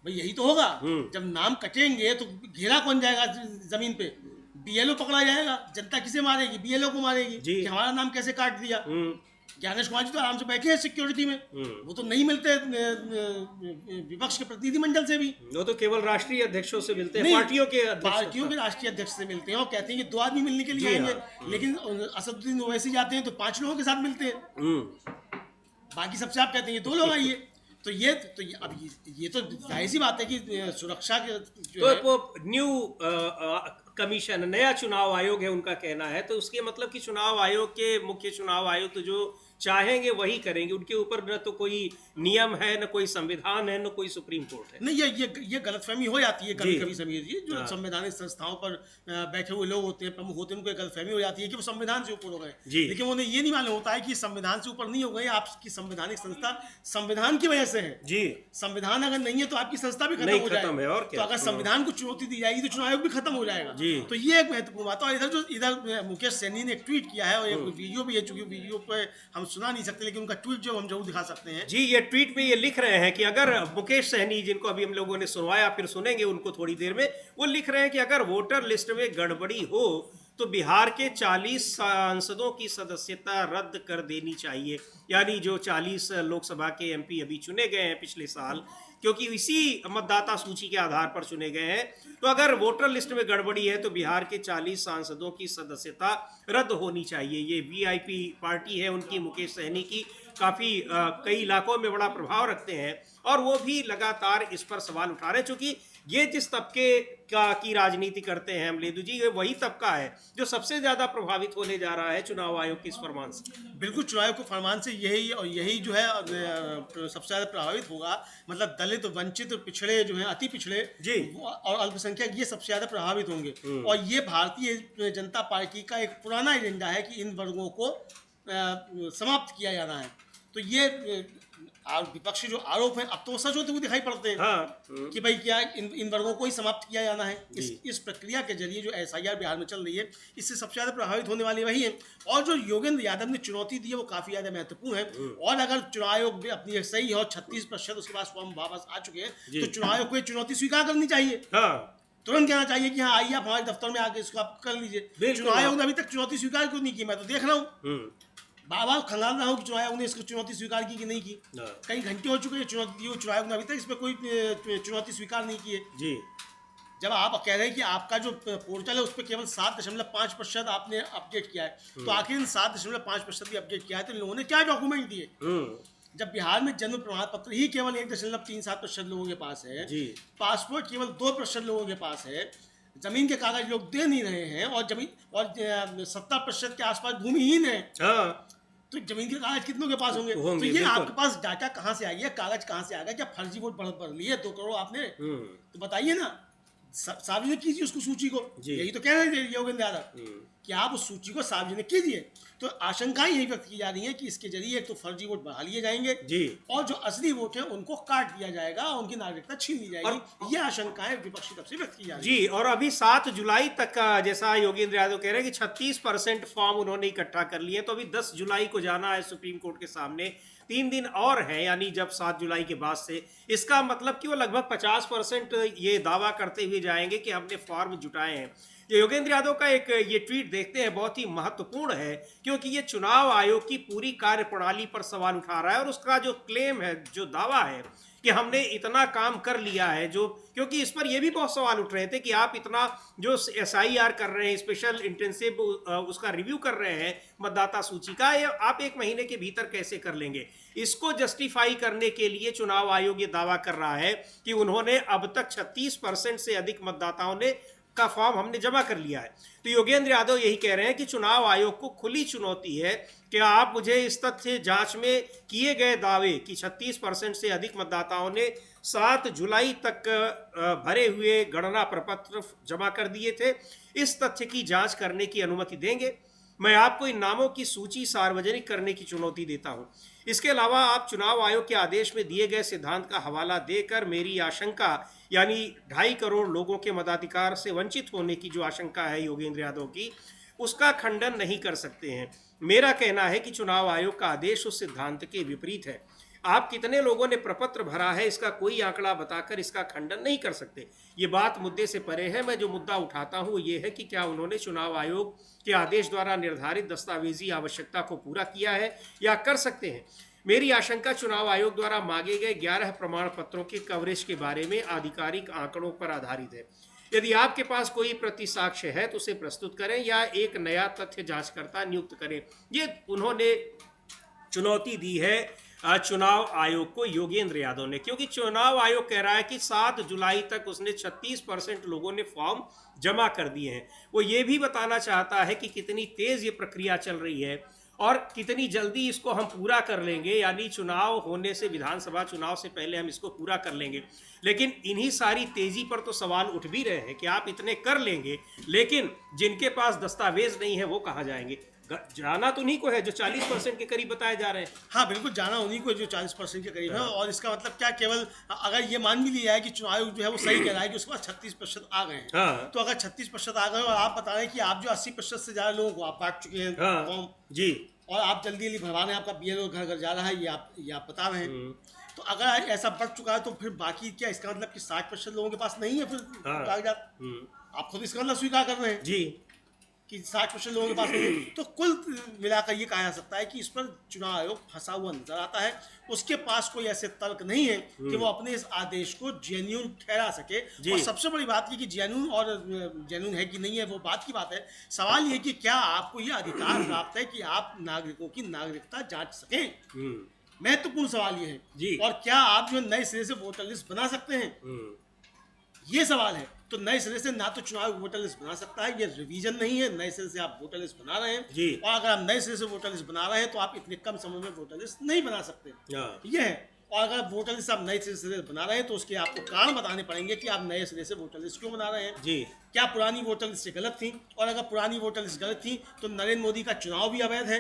[SPEAKER 2] भाई यही तो होगा, जब नाम कटेंगे तो घेरा कौन जाएगा जमीन पे, बीएलओ पकड़ा जाएगा, जनता किसे मारेगी, बीएलओ को मारेगी कि हमारा नाम कैसे काट दिया। ज्ञानेश कुमार जी तो आराम से बैठे हैं सिक्योरिटी में, वो तो नहीं मिलते विपक्ष के प्रतिनिधिमंडल से भी, वो तो केवल राष्ट्रीय अध्यक्षों से मिलते हैं, पार्टियों के राष्ट्रीय अध्यक्ष से मिलते हैं और कहते हैं कि 2 आदमी मिलने के लिए आएंगे, लेकिन असदुद्दीन ओवैसी जाते हैं तो 5 लोगों के साथ मिलते हैं, बाकी सबसे आप कहते हैं 2 लोग आइए। तो ये तो जाहिर सी बात है कि सुरक्षा के तो
[SPEAKER 1] न्यू कमीशन, नया चुनाव आयोग है उनका कहना है, तो उसके मतलब कि चुनाव आयोग के मुख्य चुनाव आयुक्त तो जो चाहेंगे वही करेंगे, उनके ऊपर न तो कोई नियम है, न कोई संविधान है, न कोई सुप्रीम कोर्ट है।
[SPEAKER 2] नहीं, ये गलतफहमी हो जाती है कभी कभी समीर जी, जो संवैधानिक संस्थाओं पर बैठे हुए लोग होते हैं, प्रमुख होते हैं, उनको गलतफहमी हो जाती है कि वो संविधान से ऊपर हो गए, लेकिन उन्हें ये नहीं मालूम होता है कि संविधान से ऊपर नहीं हो गए, आपकी संवैधानिक संस्था संविधान की वजह से है जी। संविधान अगर नहीं है तो आपकी संस्था भी खत्म हो जाएगी, तो अगर संविधान को चुनौती दी जाएगी तो चुनाव आयोग भी खत्म हो जाएगा। तो ये एक महत्वपूर्ण बात है। और इधर मुकेश सहनी ने एक ट्वीट किया है और एक वीडियो भी है, चूंकि वीडियो पे हम सुना नहीं सकते, लेकिन उनका ट्वीट जो हम जरूर दिखा सकते हैं
[SPEAKER 1] जी। ये ट्वीट में ये लिख रहे हैं कि अगर मुकेश सहनी, जिनको अभी हम लोगों ने सुनवाया, फिर सुनेंगे उनको थोड़ी देर में, वो लिख रहे हैं कि अगर वोटर लिस्ट में गड़बड़ी हो तो बिहार के 40 सांसदों की सदस्यता रद्द कर देनी चाहिए। यानी जो 40 लोकसभा के एमपी अभी चुने गए हैं पिछले साल, क्योंकि इसी मतदाता सूची के आधार पर चुने गए हैं, तो अगर वोटर लिस्ट में गड़बड़ी है तो बिहार के 40 सांसदों की सदस्यता रद्द होनी चाहिए। ये वीआईपी पार्टी है उनकी, मुकेश सहनी की, काफ़ी कई इलाकों में बड़ा प्रभाव रखते हैं और वो भी लगातार इस पर सवाल उठा रहे हैं, चूँकि ये जिस तबके की राजनीति करते हैं अमलेदु जी, ये वही तबका है जो सबसे ज़्यादा प्रभावित होने जा रहा है चुनाव आयोग के इस फरमान से।
[SPEAKER 2] बिल्कुल, चुनाव आयोग के फरमान से यही जो है सबसे ज़्यादा प्रभावित होगा। मतलब दलित, वंचित, पिछड़े जो हैं, अति पिछड़े जी और अल्पसंख्यक, ये सबसे ज़्यादा प्रभावित होंगे। और ये भारतीय जनता पार्टी का एक पुराना एजेंडा है कि इन वर्गों को समाप्त किया जाना है। तो ये विपक्षी जो आरोप है अब तो सच होते हुए दिखाई पड़ते हैं कि भाई क्या इन वर्गों को ही समाप्त किया जाना है। इस प्रक्रिया के जरिए जो एसआईआर बिहार में चल रही है, इससे सबसे ज़्यादा प्रभावित होने वाले वही है। और जो योगेंद्र यादव ने चुनौती दी है वो काफ़ी ज़्यादा महत्वपूर्ण है। और अगर चुनाव आयोग भी अपनी सही हो 36% उसके पास फॉर्म वापस आ चुके हैं, तो चुनाव आयोग को ये चुनौती स्वीकार करनी चाहिए। तुरंत कहना चाहिए कि हाँ आइए आप हमारे दफ्तर में आके इसको आप कर लीजिए। चुनाव आयोग ने अभी तक चुनौती स्वीकार क्यों नहीं की, मैं तो देख रहा हूँ, बार-बार खंगाल रहा हूँ कि चुनाव आयोग ने इसको चुनौती स्वीकार की कि नहीं की। कई घंटे हो चुके हैं चुनाव आयोग ने अभी तक इस पर कोई चुनौती स्वीकार नहीं की है जी। जब आप कह रहे हैं कि आपका जो पोर्टल है उस पर केवल 7.5% आपने अपडेट किया है, तो आखिर इन 7.5% भी अपडेट किया है तो इन लोगों ने क्या डॉक्यूमेंट दिए जब बिहार में जन्म प्रमाण पत्र ही केवल 1.37% लोगों के पास है,
[SPEAKER 1] जी,
[SPEAKER 2] पासपोर्ट केवल 2% लोगों के पास है, जमीन के कागज लोग दे नहीं रहे हैं, और जमीन और 70% के आसपास भूमिहीन है,
[SPEAKER 1] हाँ,
[SPEAKER 2] तो जमीन के कागज कितनों के पास होंगे? तो ये
[SPEAKER 1] बिल्कुल।
[SPEAKER 2] आपके पास डाटा कहाँ से आ गया, कागज कहाँ से आ गया? क्या फर्जी वोट भर लिए 2 करोड़ आपने?
[SPEAKER 1] हम्म,
[SPEAKER 2] तो बताइए ना, सार्वजनिक कीजिए उसको, सूची को।
[SPEAKER 1] जी।
[SPEAKER 2] यही तो कह रहे थे योगेंद्र यादव कि आप उस सूची को सार्वजनिक कीजिए। तो आशंकाएं यही व्यक्त की जा रही हैं कि इसके जरिए एक तो फर्जी वोट बढ़ा लिए जाएंगे,
[SPEAKER 1] जी,
[SPEAKER 2] और जो असली वोट है उनको काट दिया जाएगा, उनकी नागरिकता छीन ली जाएगी। ये आशंकाएं विपक्षी तरफ से व्यक्त की जा रही
[SPEAKER 1] जी। और अभी 7 जुलाई तक का, जैसा योगेंद्र यादव कह रहे हैं कि 36% फॉर्म उन्होंने इकट्ठा कर लिए, तो अभी 10 जुलाई को जाना है सुप्रीम कोर्ट के सामने। 3 दिन और है, यानी जब 7 जुलाई के बाद से, इसका मतलब कि वो लगभग 50% ये दावा करते हुए जाएंगे कि हमने फॉर्म जुटाए हैं। योगेंद्र यादव का एक ये ट्वीट देखते हैं, बहुत ही महत्वपूर्ण है, क्योंकि ये चुनाव आयोग की पूरी कार्यप्रणाली पर सवाल उठा रहा है, और उसका जो क्लेम है, जो दावा है कि हमने इतना काम कर लिया है, जो क्योंकि इस पर ये भी बहुत सवाल उठ रहे थे कि आप इतना जो SIR कर रहे हैं, स्पेशल इंटेंसिव उसका रिव्यू कर रहे हैं मतदाता सूची का, ये आप 1 महीने के भीतर कैसे कर लेंगे? इसको जस्टिफाई करने के लिए चुनाव आयोग ये दावा कर रहा है कि उन्होंने अब तक 36% से अधिक मतदाताओं ने का फॉर्म हमने जमा कर लिया है। तो योगेंद्र यादव यही कह रहे हैं कि चुनाव आयोग को खुली चुनौती है कि आप मुझे इस तथ्य जांच में किए गए दावे कि 36% से अधिक मतदाताओं ने 7 जुलाई तक भरे हुए गणना प्रपत्र जमा कर दिए थे, इस तथ्य की जांच करने की अनुमति देंगे। मैं आपको इन नामों की सूची सार्वजनिक करने की चुनौती देता हूं। इसके अलावा आप चुनाव आयोग के आदेश में दिए गए सिद्धांत का हवाला देकर मेरी आशंका, यानी 2.5 करोड़ लोगों के मताधिकार से वंचित होने की जो आशंका है योगेंद्र यादव की, उसका खंडन नहीं कर सकते हैं। मेरा कहना है कि चुनाव आयोग का आदेश उस सिद्धांत के विपरीत है। आप कितने लोगों ने प्रपत्र भरा है, इसका कोई आंकड़ा बताकर इसका खंडन नहीं कर सकते। ये बात मुद्दे से परे है। मैं जो मुद्दा उठाता हूँ ये है कि क्या उन्होंने चुनाव आयोग के आदेश द्वारा निर्धारित दस्तावेजी आवश्यकता को पूरा किया है या कर सकते हैं। मेरी आशंका चुनाव आयोग द्वारा मांगे गए 11 प्रमाण पत्रों के कवरेज के बारे में आधिकारिक आंकड़ों पर आधारित है। यदि आपके पास कोई प्रतिसाक्ष्य है तो उसे प्रस्तुत करें या एक नया तथ्य जांचकर्ता नियुक्त करें। ये उन्होंने चुनौती दी है चुनाव आयोग को, योगेंद्र यादव ने, क्योंकि चुनाव आयोग कह रहा है कि 7 जुलाई तक उसने 36% लोगों ने फॉर्म जमा कर दिए हैं। वो ये भी बताना चाहता है कि कितनी तेज ये प्रक्रिया चल रही है और कितनी जल्दी इसको हम पूरा कर लेंगे, यानी चुनाव होने से, विधानसभा चुनाव से पहले हम इसको पूरा कर लेंगे। लेकिन इन्हीं सारी तेजी पर तो सवाल उठ भी रहे हैं कि आप इतने कर लेंगे, लेकिन जिनके पास दस्तावेज नहीं है वो कहाँ जाएंगे? जाना तो उन्हीं को है जो 40% के करीब बताए जा रहे हैं।
[SPEAKER 2] हाँ बिल्कुल, जाना उन्हीं को जो 40% के करीब है। और इसका मतलब क्या, केवल अगर ये मान भी लिया है कि चुनाव आयोग जो है वो सही कह रहा है कि उसके पास 36% आ गए हैं,
[SPEAKER 1] हाँ।
[SPEAKER 2] तो अगर 36% आ गए और आप बता रहे हैं कि आप जो 80% से ज़्यादा लोगों को आप बांट चुके हैं फॉर्म,
[SPEAKER 1] जी,
[SPEAKER 2] और आप जल्दी जल्दी भरवा रहे हैं, आपका BLO घर घर जा रहा है, ये आप बता रहे हैं, तो अगर ऐसा बढ़ चुका है तो फिर बाकी क्या, इसका मतलब कि 60% लोगों के पास नहीं है फिर कागजात। आप खुद इसका मतलब स्वीकार कर रहे हैं
[SPEAKER 1] जी
[SPEAKER 2] कि 60% लोगों के पास नहीं है। तो कुल मिलाकर ये कहा जा सकता है कि इस पर चुनाव आयोग फंसा हुआ नजर आता है। उसके पास कोई ऐसे तर्क नहीं है कि वो अपने इस आदेश को जेन्युइन ठहरा सके। और सबसे बड़ी बात ये कि जेन्युइन है कि नहीं है वो बात की बात है। सवाल ये कि क्या आपको ये अधिकार प्राप्त है कि आप नागरिकों की नागरिकता जांच सकें? महत्वपूर्ण सवाल ये है। और क्या आप जो नए सिरे से वोटर लिस्ट बना सकते हैं, ये सवाल है। तो नए सिरे से ना तो चुनाव वोटर लिस्ट बना सकता है, ये रिवीजन नहीं है, नए सिरे से आप वोटर लिस्ट बना रहे हैं। और अगर आप नए सिरे से वोटर लिस्ट बना रहे हैं तो आप इतने कम समय में वोटर लिस्ट नहीं बना सकते, ये है। और अगर वोटर लिस्ट आप नए सिरे से बना रहे हैं तो उसके आपको कारण बताने पड़ेंगे कि आप नए सिरे से वोटर लिस्ट क्यों बना रहे हैं।
[SPEAKER 1] जी,
[SPEAKER 2] क्या पुरानी वोटर लिस्ट से गलत थी? और अगर पुरानी वोटर लिस्ट गलत थी तो नरेंद्र मोदी का चुनाव भी अवैध है,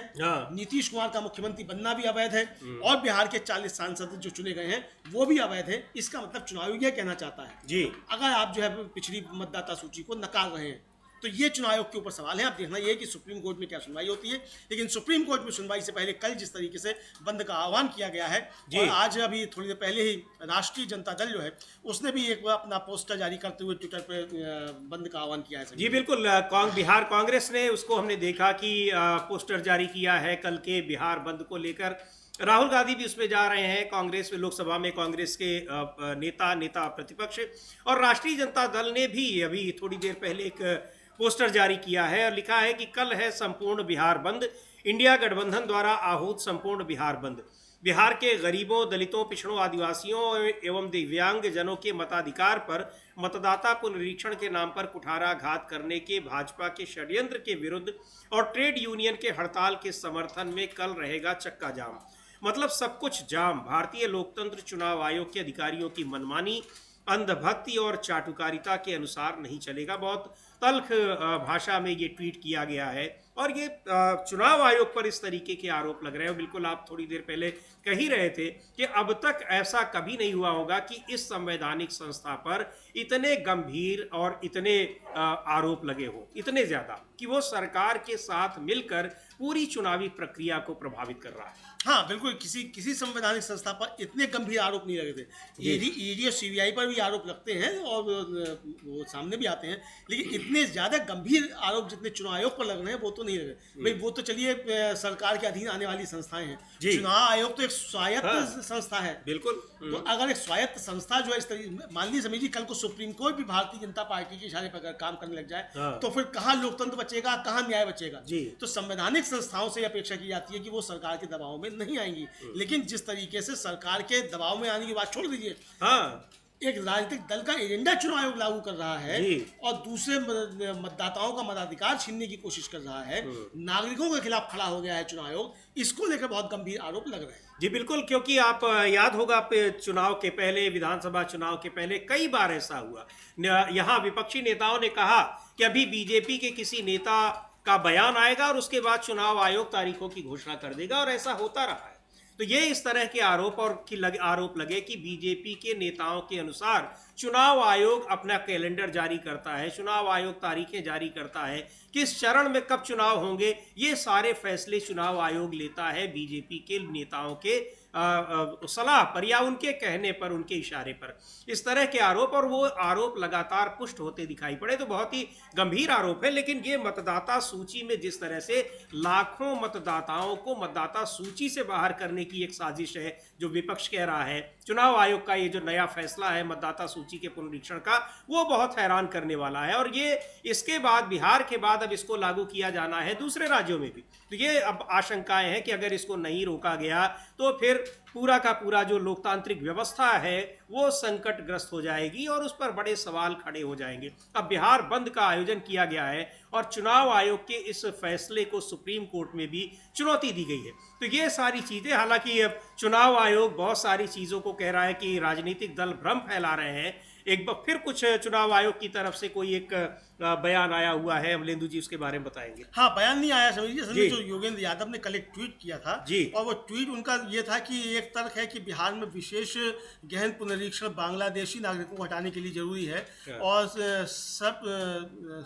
[SPEAKER 2] नीतीश कुमार का मुख्यमंत्री बनना भी अवैध है, और बिहार के 40 सांसद जो चुने गए हैं वो भी अवैध है। इसका मतलब चुनाव आयोग यह कहना चाहता है जी, अगर आप जो है पिछली मतदाता सूची को नकार रहे हैं। तो ये चुनाव आयोग के ऊपर सवाल है। अब देखना ये है कि सुप्रीम कोर्ट में क्या सुनवाई होती है। लेकिन सुप्रीम कोर्ट में सुनवाई से पहले कल जिस तरीके से बंद का आह्वान किया गया है, और आज अभी थोड़ी देर पहले ही राष्ट्रीय जनता दल जो है उसने भी एक अपना पोस्टर जारी करते हुए ट्विटर पर बंद का आह्वान किया है।
[SPEAKER 1] जी बिल्कुल, बिहार कांग्रेस ने उसको हमने देखा कि पोस्टर जारी किया है कल के बिहार बंद को लेकर। राहुल गांधी भी उसमें जा रहे हैं, कांग्रेस में, लोकसभा में कांग्रेस के नेता प्रतिपक्ष, और राष्ट्रीय जनता दल ने भी अभी थोड़ी देर पहले एक पोस्टर जारी किया है और लिखा है कि कल है संपूर्ण बिहार बंद, इंडिया गठबंधन द्वारा आहूत संपूर्ण बिहार बंद। बिहार के गरीबों, दलितों, पिछड़ों, आदिवासियों एवं दिव्यांग जनों के मताधिकार पर मतदाता पुनरीक्षण के नाम पर कुठाराघात करने के भाजपा के षड्यंत्र के विरुद्ध और ट्रेड यूनियन के हड़ताल के समर्थन में कल रहेगा चक्का जाम। मतलब सब कुछ जाम। भारतीय लोकतंत्र चुनाव आयोग के अधिकारियों की मनमानी, अंधभक्ति और चाटुकारिता के अनुसार नहीं चलेगा। बहुत तल्ख भाषा में ये ट्वीट किया गया है और ये चुनाव आयोग पर इस तरीके के आरोप लग रहे हैं। बिल्कुल आप थोड़ी देर पहले कह ही रहे थे कि अब तक ऐसा कभी नहीं हुआ होगा कि इस संवैधानिक संस्था पर इतने गंभीर और इतने आरोप लगे हो, इतने ज्यादा कि वो सरकार के साथ मिलकर पूरी चुनावी प्रक्रिया को प्रभावित कर रहा है।
[SPEAKER 2] हाँ बिल्कुल, किसी संवैधानिक संस्था पर इतने गंभीर आरोप नहीं लगे थे। ईडी और सीबीआई पर भी आरोप लगते हैं और वो सामने भी आते हैं, लेकिन इतने ज्यादा गंभीर आरोप जितने चुनाव आयोग पर लग रहे हैं वो तो नहीं लगे। भाई वो तो चलिए सरकार के अधीन आने वाली संस्थाएं हैं, चुनाव आयोग तो एक स्वायत्त संस्था है।
[SPEAKER 1] बिल्कुल।
[SPEAKER 2] तो अगर एक स्वायत्त संस्था जो है इस तरीके, मान लीजिए समझिए कल को सुप्रीम कोर्ट भी भारतीय जनता पार्टी के इशारे पर अगर काम करने लग जाए तो फिर कहाँ लोकतंत्र बचेगा, कहाँ न्याय बचेगा। तो संवैधानिक संस्थाओं से अपेक्षा की जाती है कि वो सरकार के दबाव में नहीं आएंगी, लेकिन जिस तरीके से सरकार के दबाव में आने की बात छोड़ दीजिए, एक राजनीतिक दल का एजेंडा चुनाव आयोग लागू कर रहा है और दूसरे मतदाताओं का मताधिकार छीनने की कोशिश कर रहा है, नागरिकों के खिलाफ खड़ा हो गया है चुनाव आयोग, इसको लेकर बहुत गंभीर आरोप लग रहे हैं।
[SPEAKER 1] जी बिल्कुल, क्योंकि आप याद होगा आप चुनाव के पहले, विधानसभा चुनाव के पहले कई बार ऐसा हुआ, यहाँ विपक्षी नेताओं ने कहा कि अभी बीजेपी के किसी नेता का बयान आएगा और उसके बाद चुनाव आयोग तारीखों की घोषणा कर देगा, और ऐसा होता रहा है। तो ये इस तरह के आरोप लगे कि बीजेपी के नेताओं के अनुसार चुनाव आयोग अपना कैलेंडर जारी करता है, चुनाव आयोग तारीखें जारी करता है, किस चरण में कब चुनाव होंगे, ये सारे फैसले चुनाव आयोग लेता है बीजेपी के नेताओं के सलाह पर या उनके कहने पर, उनके इशारे पर। इस तरह के आरोप, और वो आरोप लगातार पुष्ट होते दिखाई पड़े, तो बहुत ही गंभीर आरोप है। लेकिन ये मतदाता सूची में जिस तरह से लाखों मतदाताओं को मतदाता सूची से बाहर करने की एक साजिश है, जो विपक्ष कह रहा है, चुनाव आयोग का ये जो नया फैसला है मतदाता सूची के पुनरीक्षण का, वो बहुत हैरान करने वाला है। और ये इसके बाद, बिहार के बाद अब इसको लागू किया जाना है दूसरे राज्यों में भी। तो ये अब आशंकाएं हैं कि अगर इसको नहीं रोका गया तो फिर पूरा का पूरा जो लोकतांत्रिक व्यवस्था है वो संकटग्रस्त हो जाएगी और उस पर बड़े सवाल खड़े हो जाएंगे। अब बिहार बंद का आयोजन किया गया है और चुनाव आयोग के इस फैसले को सुप्रीम कोर्ट में भी चुनौती दी गई है। तो ये सारी चीजें, हालांकि अब चुनाव आयोग बहुत सारी चीजों को कह रहा है कि राजनीतिक दल भ्रम फैला रहे हैं। एक बार फिर कुछ चुनाव आयोग की तरफ से कोई एक बयान आया हुआ है, अमलेंदु जी उसके बारे में बताएंगे।
[SPEAKER 2] हाँ, बयान नहीं आया समझिए, जो योगेंद्र यादव ने कल एक ट्वीट किया था और वो ट्वीट उनका ये था कि एक तर्क है कि बिहार में विशेष गहन पुनरीक्षण बांग्लादेशी नागरिकों को हटाने के लिए जरूरी है, और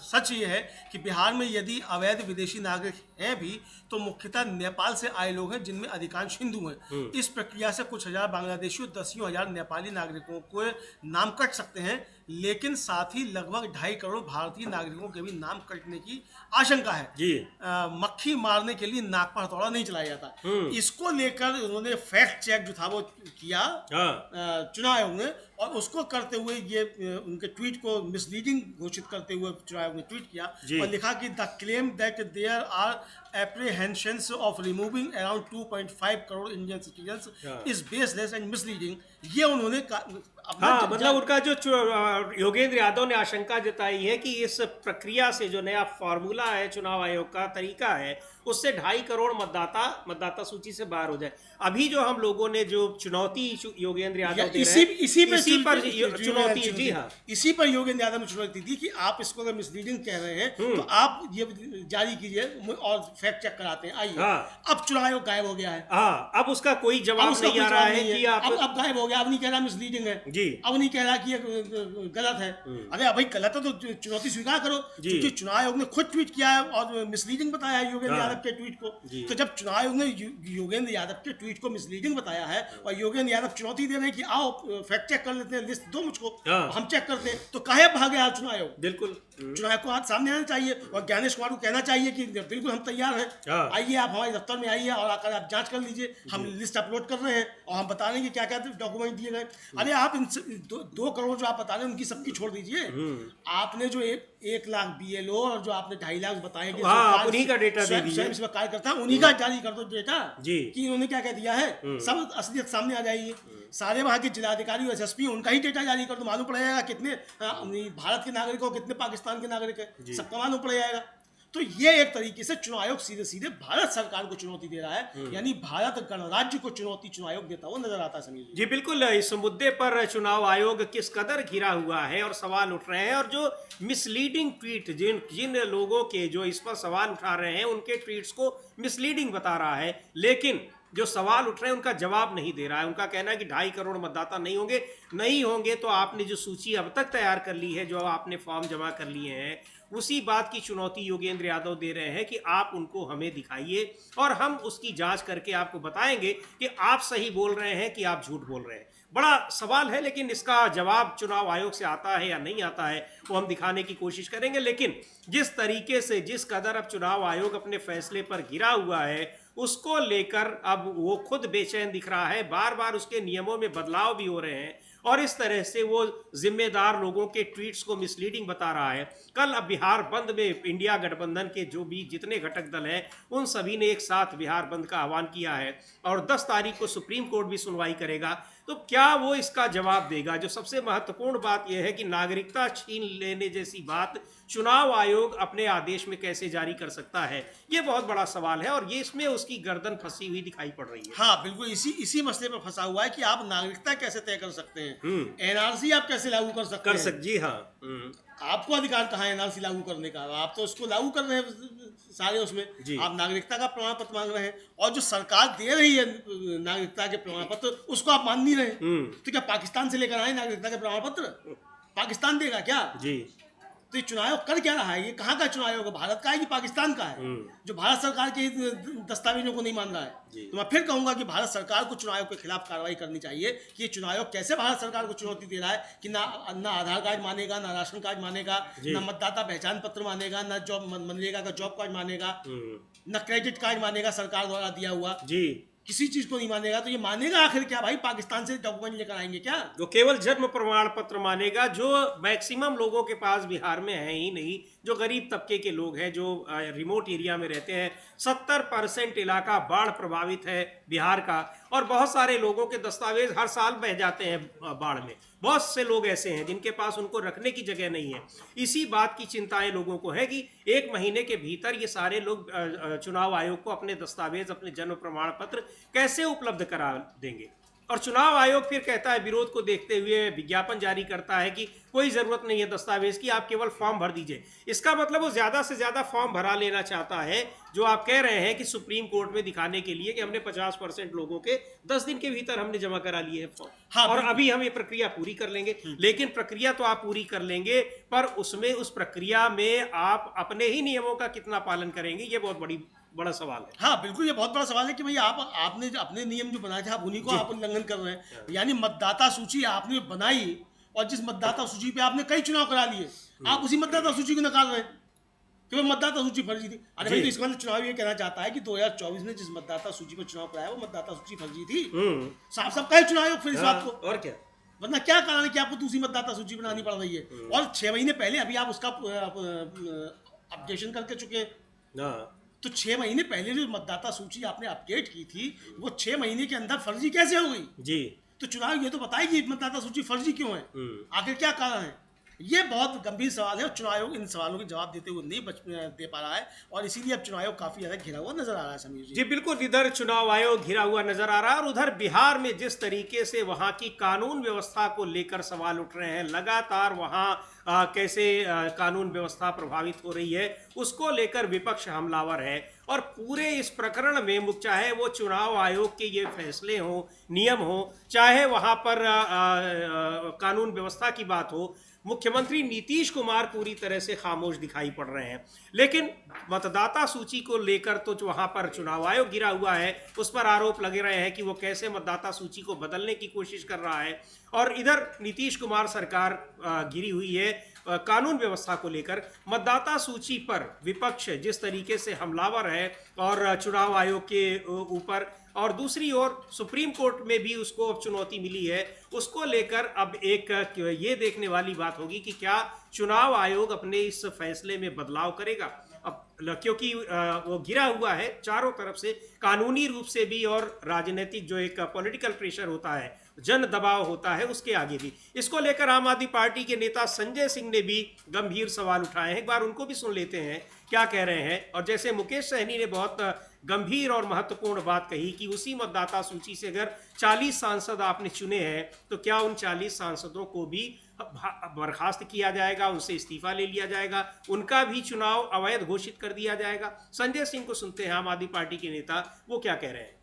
[SPEAKER 2] सच ये है कि बिहार में यदि अवैध विदेशी नागरिक हैं भी तो मुख्यतः नेपाल से आए लोग हैं, जिनमें अधिकांश हिंदू हैं। इस प्रक्रिया से कुछ हजार बांग्लादेशी और दसियों हजार नेपाली नागरिकों को नाम कट सकते हैं, लेकिन साथ ही लगभग 2.5 करोड़ भारतीय नागरिकों के भी नाम कटने की आशंका है जी। मक्खी मारने के लिए नाक पर हथौड़ा नहीं चलाया जाता। इसको लेकर उन्होंने फैक्ट चेक जो था वो किया चुनाव आयोग ने, और उसको करते हुए ये उनके ट्वीट को मिसलीडिंग घोषित करते हुए चुनाव आयोग ने ट्वीट किया और लिखा कि the claim that there are apprehensions of removing around 2.5 crore Indian citizens is baseless and misleading। ये उन्होंने
[SPEAKER 1] मतलब उनका जो योगेंद्र यादव ने आशंका जताई है कि इस प्रक्रिया से, जो नया फॉर्मूला है चुनाव आयोग का तरीका है, उससे 2.5 करोड़ मतदाता सूची से बाहर हो जाए। अभी जो हम लोगों ने जो चुनौती योगेंद्र यादव दे रहे हैं, इसी पर चुनौती, जी हाँ,
[SPEAKER 2] इसी पर योगेंद्र यादव ने चुनौती दी कि आप इसको अगर मिसलीडिंग कह रहे हैं तो आप ये जारी कीजिए और फैक्ट चेक कराते हैं। आइए, अब चुनाव आयोग गायब हो गया है।
[SPEAKER 1] अब उसका कोई जवाब नहीं आ रहा है कि आप
[SPEAKER 2] अब गायब हो गया। अब नहीं कह रहा मिसलीडिंग है जी, अब नहीं कह रहा कि ये गलत है। अरे भाई गलत है तो चुनौती स्वीकार करो, क्योंकि चुनाव आयोग ने खुद ट्वीट किया है और मिसलीडिंग बताया है योगेंद्र यादव के ट्वीट को। तो जब चुनाव आयोग ने योगेंद्र यादव के ट्वीट को मिसलीडिंग बताया है और योगेंद्र यादव चुनौती दे रहे हैं कि आओ फैक्ट चेक कर लेते हैं, लिस्ट दो मुझको, हम चेक करते हैं, तो काहे भागे यार चुनाव आयोग? बिल्कुल चुनाव आयोग को आज सामने आना चाहिए और ज्ञानेश कुमार को कहना चाहिए कि बिल्कुल हम तैयार हैं, आइए आप हमारे दफ्तर में आइए और आकर आप जांच कर लीजिए, हम लिस्ट अपलोड कर रहे हैं और हम बता रहे हैं कि क्या क्या डॉक्यूमेंट दिए गए। अरे आप 2 करोड़ जो आप बता रहे हैं उनकी सबकी छोड़ दीजिए, आपने जो 1 लाख BLO और जो आपने 2.5 लाख बताए कि
[SPEAKER 1] हाँ, आप उन्हीं का डेटा दे दीजिए।
[SPEAKER 2] स्वयं इसमें कार्य करता है, उन्हीं का जारी कर दो डेटा
[SPEAKER 1] जी।
[SPEAKER 2] कि उन्होंने क्या कह दिया है, सब असलियत सामने आ जाएगी। सारे वहाँ के जिलाधिकारी और SSP उनका ही डेटा जारी कर दो, मालूम पड़ जाएगा कितने भारत के नागरिक हो, कितने पाकिस्तान के नागरिक है, सबका मालूम पड़ जाएगा। तो ये एक तरीके से चुनाव आयोग सीधे सीधे भारत सरकार को चुनौती दे रहा है, यानी भारत गणराज्य को चुनौती चुनाव आयोग देता हुआ नजर आता है। समीर
[SPEAKER 1] जी बिल्कुल, इस मुद्दे पर चुनाव आयोग किस कदर घिरा हुआ है और सवाल उठ रहे हैं, और जो मिसलीडिंग ट्वीट जिन लोगों के जो इस पर सवाल उठा रहे हैं उनके ट्वीट्स को मिसलीडिंग बता रहा है, लेकिन जो सवाल उठ रहे हैं उनका जवाब नहीं दे रहा है। उनका कहना है कि 2.5 करोड़ मतदाता नहीं होंगे तो आपने जो सूची अब तक तैयार कर ली है, जो आपने फॉर्म जमा कर लिए हैं, उसी बात की चुनौती योगेंद्र यादव दे रहे हैं कि आप उनको हमें दिखाइए और हम उसकी जांच करके आपको बताएंगे कि आप सही बोल रहे हैं कि आप झूठ बोल रहे हैं। बड़ा सवाल है, लेकिन इसका जवाब चुनाव आयोग से आता है या नहीं आता है वो हम दिखाने की कोशिश करेंगे। लेकिन जिस तरीके से जिस कदर अब चुनाव आयोग अपने फैसले पर घिरा हुआ है, उसको लेकर अब वो खुद बेचैन दिख रहा है। बार बार उसके नियमों में बदलाव भी हो रहे हैं और इस तरह से वो जिम्मेदार लोगों के ट्वीट्स को मिसलीडिंग बता रहा है। कल अब बिहार बंद में इंडिया गठबंधन के जो भी जितने घटक दल हैं उन सभी ने एक साथ बिहार बंद का आह्वान किया है और 10 तारीख को सुप्रीम कोर्ट भी सुनवाई करेगा। तो क्या वो इसका जवाब देगा? जो सबसे महत्वपूर्ण बात यह है कि नागरिकता छीन लेने जैसी बात चुनाव आयोग अपने आदेश में कैसे जारी कर सकता है, ये बहुत बड़ा सवाल है और ये इसमें उसकी गर्दन फंसी हुई दिखाई पड़ रही है।
[SPEAKER 2] हाँ बिल्कुल, इसी मसले पर फंसा हुआ है कि आप नागरिकता कैसे तय कर सकते हैं, NRC आप कैसे लागू कर सकते हैं।
[SPEAKER 1] जी हाँ,
[SPEAKER 2] आपको अधिकार कहाँ है NRC लागू करने का? आप तो उसको लागू कर रहे हैं सारे उसमें, आप नागरिकता का प्रमाण पत्र मांग रहे हैं और जो सरकार दे रही है नागरिकता के प्रमाण पत्र उसको आप मान नहीं रहे। तो क्या पाकिस्तान से लेकर आए नागरिकता के प्रमाण पत्र? पाकिस्तान देगा क्या?
[SPEAKER 1] जी।
[SPEAKER 2] तो ये चुनाव आयोग कर क्या रहा है? ये कहाँ का चुनाव आयोग है? भारत का है कि पाकिस्तान का है जो भारत सरकार के दस्तावेजों को नहीं मान रहा है? तो मैं फिर कहूंगा कि भारत सरकार को चुनाव आयोग के खिलाफ कार्रवाई करनी चाहिए कि ये चुनाव आयोग कैसे भारत सरकार को चुनौती दे रहा है कि ना आधार कार्ड मानेगा, ना राशन कार्ड मानेगा, ना मतदाता पहचान पत्र मानेगा, ना जॉब मनरेगा का जॉब कार्ड मानेगा, ना क्रेडिट कार्ड मानेगा सरकार द्वारा दिया हुआ, जी किसी चीज को नहीं मानेगा। तो ये मानेगा आखिर क्या भाई? पाकिस्तान से डॉक्यूमेंट लेकर आएंगे क्या?
[SPEAKER 1] वो केवल जन्म प्रमाण पत्र मानेगा, जो मैक्सिमम लोगों के पास बिहार में है ही नहीं। जो गरीब तबके के लोग हैं, जो रिमोट एरिया में रहते हैं, 70% इलाका बाढ़ प्रभावित है बिहार का और बहुत सारे लोगों के दस्तावेज हर साल बह जाते हैं बाढ़ में। बहुत से लोग ऐसे हैं जिनके पास उनको रखने की जगह नहीं है। इसी बात की चिंताएं लोगों को है कि 1 महीने के भीतर ये सारे लोग चुनाव आयोग को अपने दस्तावेज, अपने जन्म प्रमाण पत्र कैसे उपलब्ध करा देंगे। और चुनाव आयोग फिर कहता है, विरोध को देखते हुए विज्ञापन जारी करता है कि कोई जरूरत नहीं है दस्तावेज की, आप केवल फॉर्म भर दीजिए। इसका मतलब वो ज्यादा से ज्यादा फॉर्म भरा लेना चाहता है, जो आप कह रहे हैं कि सुप्रीम कोर्ट में दिखाने के लिए कि हमने 50% लोगों के 10 दिन के भीतर हमने जमा करा लिए हैं फॉर्म। हाँ, और अभी हम ये प्रक्रिया पूरी कर लेंगे। लेकिन प्रक्रिया तो आप पूरी कर लेंगे, पर उसमें उस प्रक्रिया में आप अपने ही नियमों का कितना पालन करेंगे, ये बहुत बड़ा सवाल है।
[SPEAKER 2] हाँ बिल्कुल, ये बहुत बड़ा सवाल है कि भाई आपने अपने नियम जो बनाए थे आप उन्हीं को आप उल्लंघन कर रहे हैं। यानी मतदाता सूची आपने बनाई और जिस मतदाता सूची पे आपने कई चुनाव करा लिए, आप उसी मतदाता सूची को निकाल रहे हैं कि वो मतदाता सूची फर्जी थी। अरे भाई, तो इसका मतलब चुनाव ये कहना चाहता है कि 2024 में जिस मतदाता सूची पर चुनाव कराया वो मतदाता सूची फर्जी थी। साफ साफ कहे चुनाव आयोग फिर इस बात को, और क्या, वरना क्या कारण है कि आपको दूसरी मतदाता सूची बनानी पड़ रही है? और 6 महीने पहले अभी आप उसका अपडेशन करके चुके हैं। तो 6 महीने पहले जो मतदाता सूची आपने अपडेट की थी वो 6 महीने के अंदर फर्जी कैसे हो गई? जी, तो चुनाव ये तो बताए कि मतदाता सूची फर्जी क्यों है, आखिर क्या कारण है? ये बहुत गंभीर सवाल है और चुनाव आयोग इन सवालों के जवाब देते हुए नहीं दे पा रहा है और इसीलिए अब चुनाव आयोग काफी ज्यादा घिरा हुआ नजर आ रहा है। समीर जी,
[SPEAKER 1] बिल्कुल, इधर चुनाव आयोग घिरा हुआ नजर आ रहा है और उधर बिहार में जिस तरीके से वहां की कानून व्यवस्था को लेकर सवाल उठ रहे हैं, लगातार वहां कैसे कानून व्यवस्था प्रभावित हो रही है, उसको लेकर विपक्ष हमलावर है। और पूरे इस प्रकरण में चाहे वो चुनाव आयोग के ये फैसले हो, नियम हो, चाहे वहां पर कानून व्यवस्था की बात हो, मुख्यमंत्री नीतीश कुमार पूरी तरह से खामोश दिखाई पड़ रहे हैं। लेकिन मतदाता सूची को लेकर तो वहां पर चुनाव आयोग गिरा हुआ है, उस पर आरोप लगे रहे हैं कि वो कैसे मतदाता सूची को बदलने की कोशिश कर रहा है। और इधर नीतीश कुमार सरकार घिरी हुई है, कानून व्यवस्था को लेकर मतदाता सूची पर विपक्ष जिस तरीके से हमलावर है और चुनाव आयोग के ऊपर, और दूसरी ओर सुप्रीम कोर्ट में भी उसको अब चुनौती मिली है, उसको लेकर अब एक ये देखने वाली बात होगी कि क्या चुनाव आयोग अपने इस फैसले में बदलाव करेगा। अब क्योंकि वो घिरा हुआ है चारों तरफ से, कानूनी रूप से भी और राजनीतिक जो एक पॉलिटिकल प्रेशर होता है, जन दबाव होता है, उसके आगे भी। इसको लेकर आम आदमी पार्टी के नेता संजय सिंह ने भी गंभीर सवाल उठाए हैं, एक बार उनको भी सुन लेते हैं क्या कह रहे हैं। और जैसे मुकेश सहनी ने बहुत गंभीर और महत्वपूर्ण बात कही कि उसी मतदाता सूची से अगर 40 सांसद आपने चुने हैं तो क्या उन 40 सांसदों को भी बर्खास्त किया जाएगा, उनसे इस्तीफा ले लिया जाएगा, उनका भी चुनाव अवैध घोषित कर दिया जाएगा। संजय सिंह को सुनते हैं, आम आदमी पार्टी के नेता, वो क्या कह रहे हैं।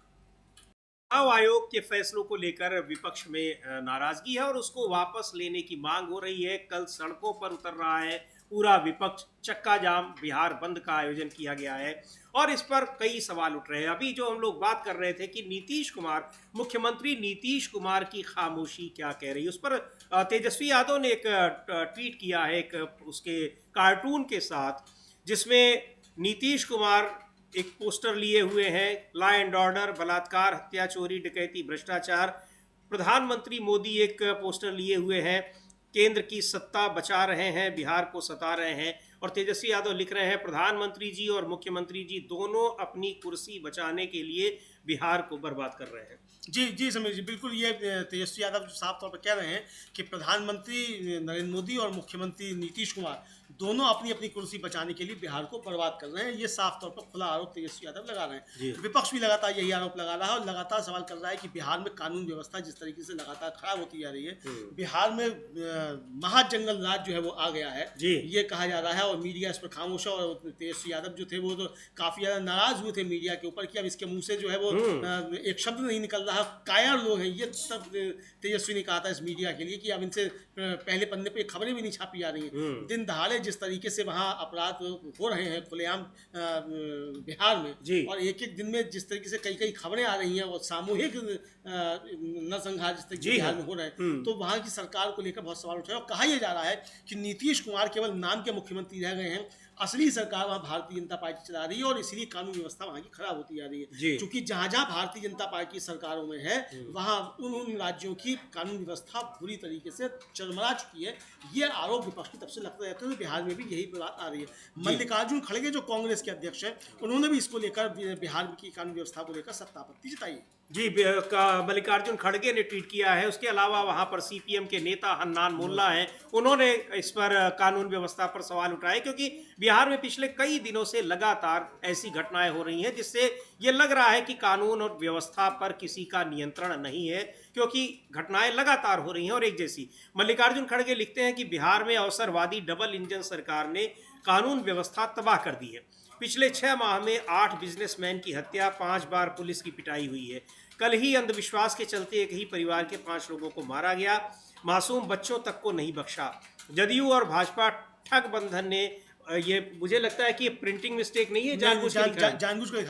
[SPEAKER 1] चुनाव आयोग के फैसलों को लेकर विपक्ष में नाराजगी है और उसको वापस लेने की मांग हो रही है। कल सड़कों पर उतर रहा है पूरा विपक्ष, चक्का जाम, बिहार बंद का आयोजन किया गया है और इस पर कई सवाल उठ रहे हैं। अभी जो हम लोग बात कर रहे थे कि नीतीश कुमार, मुख्यमंत्री नीतीश कुमार की खामोशी क्या कह रही है, उस पर तेजस्वी यादव ने एक ट्वीट किया है, एक उसके कार्टून के साथ, जिसमें नीतीश कुमार एक पोस्टर लिए हुए हैं, लॉ एंड ऑर्डर, बलात्कार, हत्या, चोरी, डकैती, भ्रष्टाचार। प्रधानमंत्री मोदी एक पोस्टर लिए हुए हैं, केंद्र की सत्ता बचा रहे हैं, बिहार को सता रहे हैं। और तेजस्वी यादव लिख रहे हैं, प्रधानमंत्री जी और मुख्यमंत्री जी दोनों अपनी कुर्सी बचाने के लिए बिहार को बर्बाद कर रहे हैं।
[SPEAKER 2] जी समीर जी, बिल्कुल ये तेजस्वी यादव साफ तौर पर कह रहे हैं कि प्रधानमंत्री नरेंद्र मोदी और मुख्यमंत्री नीतीश कुमार दोनों अपनी अपनी कुर्सी बचाने के लिए बिहार को बर्बाद कर रहे हैं। ये साफ तौर पर खुला आरोप तेजस्वी यादव लगा रहे हैं। विपक्ष भी लगातार यही आरोप लगा रहा है और लगातार सवाल कर रहा है कि बिहार में कानून व्यवस्था जिस तरीके से लगातार खराब होती जा रही है, बिहार में महाजंगल राज जो है वो आ गया है, ये कहा जा रहा है। और मीडिया इस पर खामोश है और तेजस्वी यादव जो थे वो तो काफी ज्यादा नाराज हुए थे मीडिया के ऊपर कि अब इसके मुंह से जो है वो एक शब्द नहीं निकल रहा। कायर लोग हैं ये सब, तेजस्वी ने कहा था इस मीडिया के लिए कि अब इनसे पहले पन्ने पे खबरें भी नहीं छापी जा रही हैं। दिन दहाड़े जिस तरीके से वहाँ अपराध हो रहे हैं खुलेआम बिहार में, और एक एक दिन में जिस तरीके से कई कई खबरें आ रही हैं और सामूहिक नरसंहार जिस तरीके बिहार में हो रहे हैं, तो वहाँ की सरकार को लेकर बहुत सवाल उठ रहे हैं। और कहा यह जा रहा है कि नीतीश कुमार केवल नाम के मुख्यमंत्री रह गए हैं, असली सरकार वहाँ भारतीय जनता पार्टी चला रही है और इसीलिए कानून व्यवस्था वहाँ की खराब होती जा रही है। क्योंकि जहाँ जहाँ भारतीय जनता पार्टी सरकारों में है वहाँ उन राज्यों की कानून व्यवस्था बुरी तरीके से चरमरा चुकी है। ये आरोप विपक्ष की तरफ से लगता रहता है। बिहार में भी यही बात आ रही है। मल्लिकार्जुन खड़गे जो कांग्रेस के अध्यक्ष हैं, उन्होंने भी इसको लेकर बिहार की कानून व्यवस्था को लेकर सख्त आपत्ति जताई है।
[SPEAKER 1] जी, मल्लिकार्जुन खड़गे ने ट्वीट किया है। उसके अलावा वहां पर सीपीएम के नेता हन्नान मोल्ला हैं, उन्होंने इस पर कानून व्यवस्था पर सवाल उठाए, क्योंकि बिहार में पिछले कई दिनों से लगातार ऐसी घटनाएं हो रही हैं जिससे ये लग रहा है कि कानून और व्यवस्था पर किसी का नियंत्रण नहीं है, क्योंकि घटनाएं लगातार हो रही हैं और एक जैसी। मल्लिकार्जुन खड़गे लिखते हैं कि बिहार में अवसरवादी डबल इंजन सरकार ने कानून व्यवस्था तबाह कर दी है। पिछले 6 माह में 8 बिजनेसमैन की हत्या, 5 बार पुलिस की पिटाई हुई है। कल ही अंधविश्वास के चलते एक ही परिवार के 5 लोगों को मारा गया, मासूम बच्चों तक को नहीं बख्शा। जदयू और भाजपा ठग बंधन ने, ये मुझे लगता है कि ये प्रिंटिंग मिस्टेक नहीं है, जानबूझ के लिखा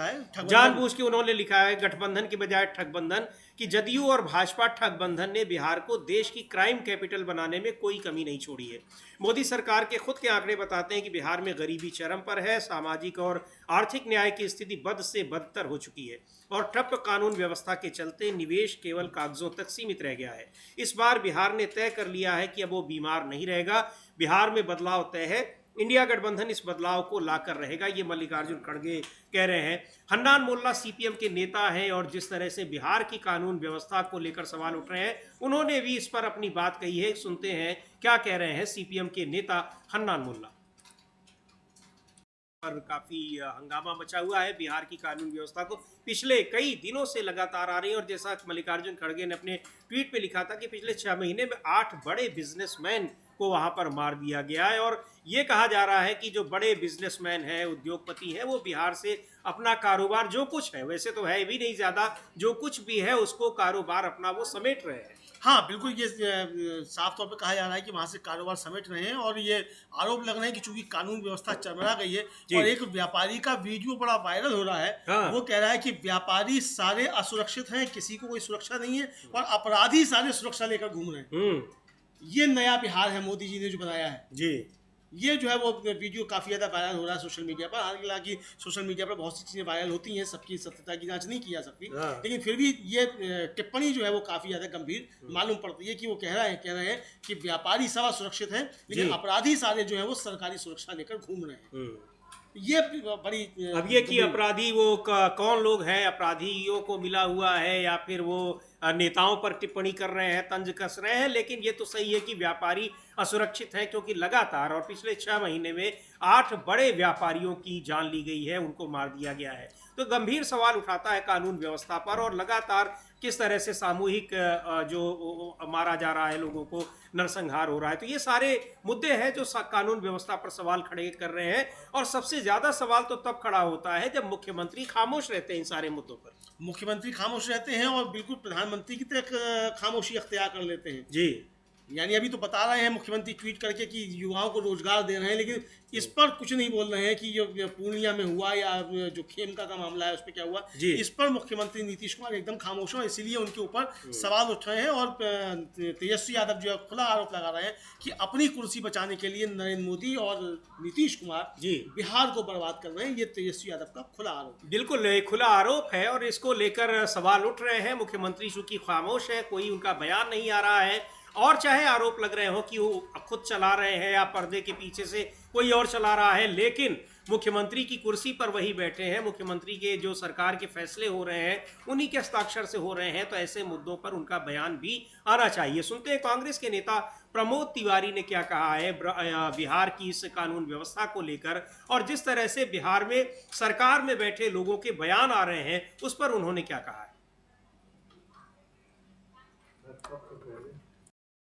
[SPEAKER 1] है, जानबूझ के उन्होंने लिखा है गठबंधन के बजाय ठगबंधन, कि जदयू और भाजपा ठगबंधन ने बिहार को देश की क्राइम कैपिटल बनाने में कोई कमी नहीं छोड़ी है। मोदी सरकार के खुद के आंकड़े बताते हैं कि बिहार में गरीबी चरम पर है, सामाजिक और आर्थिक न्याय की स्थिति बद से बदतर हो चुकी है और ठप कानून व्यवस्था के चलते निवेश केवल कागजों तक सीमित रह गया है। इस बार बिहार ने तय कर लिया है कि अब वो बीमार नहीं रहेगा, बिहार में बदलाव तय है, इंडिया गठबंधन इस बदलाव को लाकर रहेगा, ये मल्लिकार्जुन खड़गे कह रहे हैं। हन्नान मोल्ला सीपीएम के नेता हैं और जिस तरह से बिहार की कानून व्यवस्था को लेकर सवाल उठ रहे हैं, उन्होंने भी इस पर अपनी बात कही है। सुनते हैं क्या कह रहे हैं सीपीएम के नेता हन्नान मोल्ला। पर काफी हंगामा मचा हुआ है बिहार की कानून व्यवस्था को पिछले कई दिनों से लगातार आ रही है, और जैसा मल्लिकार्जुन खड़गे ने अपने ट्वीट में लिखा था कि पिछले 6 महीने में 8 बड़े बिजनेसमैन को वहां पर मार दिया गया है। और ये कहा जा रहा है कि जो बड़े बिजनेसमैन हैं, उद्योगपति हैं, वो बिहार से अपना कारोबार जो कुछ है, वैसे तो है भी नहीं ज्यादा, जो कुछ भी है उसको कारोबार अपना वो समेट रहे हैं।
[SPEAKER 2] हाँ बिल्कुल, ये साफ तौर पे कहा जा रहा है कि वहाँ से कारोबार समेट रहे हैं और ये आरोप लग रहे हैं कि चूंकि कानून व्यवस्था चरमरा गई है। और एक व्यापारी का वीडियो बड़ा वायरल हो रहा है। हाँ। वो कह रहा है कि व्यापारी सारे असुरक्षित हैं, किसी को कोई सुरक्षा नहीं है और अपराधी सारे सुरक्षा लेकर घूम रहे हैं। ये नया बिहार है मोदी जी ने जो बनाया है
[SPEAKER 1] जी।
[SPEAKER 2] ये जो है वो वीडियो काफ़ी ज़्यादा वायरल हो रहा है सोशल मीडिया पर। हालांकि सोशल मीडिया पर बहुत सी चीज़ें वायरल होती हैं, सबकी सत्यता की जांच नहीं की जा सकती,
[SPEAKER 1] हाँ।
[SPEAKER 2] लेकिन फिर भी ये टिप्पणी जो है वो काफ़ी ज़्यादा गंभीर मालूम पड़ती है कि वो कह रहे हैं कि व्यापारी सब सुरक्षित हैं, लेकिन
[SPEAKER 1] जी।
[SPEAKER 2] अपराधी सारे जो हैं वो सरकारी सुरक्षा लेकर घूम रहे हैं। ये बड़ी
[SPEAKER 1] अब ये कि अपराधी वो कौन लोग हैं, अपराधियों को मिला हुआ है या फिर वो नेताओं पर टिप्पणी कर रहे हैं, तंज कस रहे हैं, लेकिन ये तो सही है कि व्यापारी असुरक्षित हैं, क्योंकि लगातार और पिछले 6 महीने में 8 बड़े व्यापारियों की जान ली गई है, उनको मार दिया गया है। तो गंभीर सवाल उठाता है कानून व्यवस्था पर, और लगातार किस तरह से सामूहिक जो मारा जा रहा है लोगों को, नरसंहार हो रहा है। तो ये सारे मुद्दे हैं जो कानून व्यवस्था पर सवाल खड़े कर रहे हैं, और सबसे ज्यादा सवाल तो तब खड़ा होता है जब मुख्यमंत्री खामोश रहते हैं इन सारे मुद्दों पर।
[SPEAKER 2] मुख्यमंत्री खामोश रहते हैं और बिल्कुल प्रधानमंत्री की तरह खामोशी अख्तियार कर लेते हैं।
[SPEAKER 1] जी।
[SPEAKER 2] यानी अभी तो बता रहे हैं मुख्यमंत्री ट्वीट करके कि युवाओं को रोजगार दे रहे हैं, लेकिन इस पर कुछ नहीं बोल रहे हैं कि जो पूर्णिया में हुआ या जो खेमका का मामला है उस पर क्या हुआ। इस पर मुख्यमंत्री नीतीश कुमार एकदम खामोश हैं, इसीलिए उनके ऊपर सवाल उठ रहे हैं। और तेजस्वी यादव जो है खुला आरोप लगा रहे हैं कि अपनी कुर्सी बचाने के लिए नरेंद्र मोदी और नीतीश कुमार बिहार को बर्बाद कर रहे हैं। ये तेजस्वी यादव का खुला आरोप,
[SPEAKER 1] बिल्कुल खुला आरोप है, और इसको लेकर सवाल उठ रहे हैं। मुख्यमंत्री चूंकि खामोश है, कोई उनका बयान नहीं आ रहा है, और चाहे आरोप लग रहे हो कि वो खुद चला रहे हैं या पर्दे के पीछे से कोई और चला रहा है, लेकिन मुख्यमंत्री की कुर्सी पर वही बैठे हैं, मुख्यमंत्री के जो सरकार के फैसले हो रहे हैं उन्हीं के हस्ताक्षर से हो रहे हैं, तो ऐसे मुद्दों पर उनका बयान भी आना चाहिए। सुनते हैं कांग्रेस के नेता प्रमोद तिवारी ने क्या कहा है बिहार की इस कानून व्यवस्था को लेकर, और जिस तरह से बिहार में सरकार में बैठे लोगों के बयान आ रहे हैं उस पर उन्होंने क्या कहा है।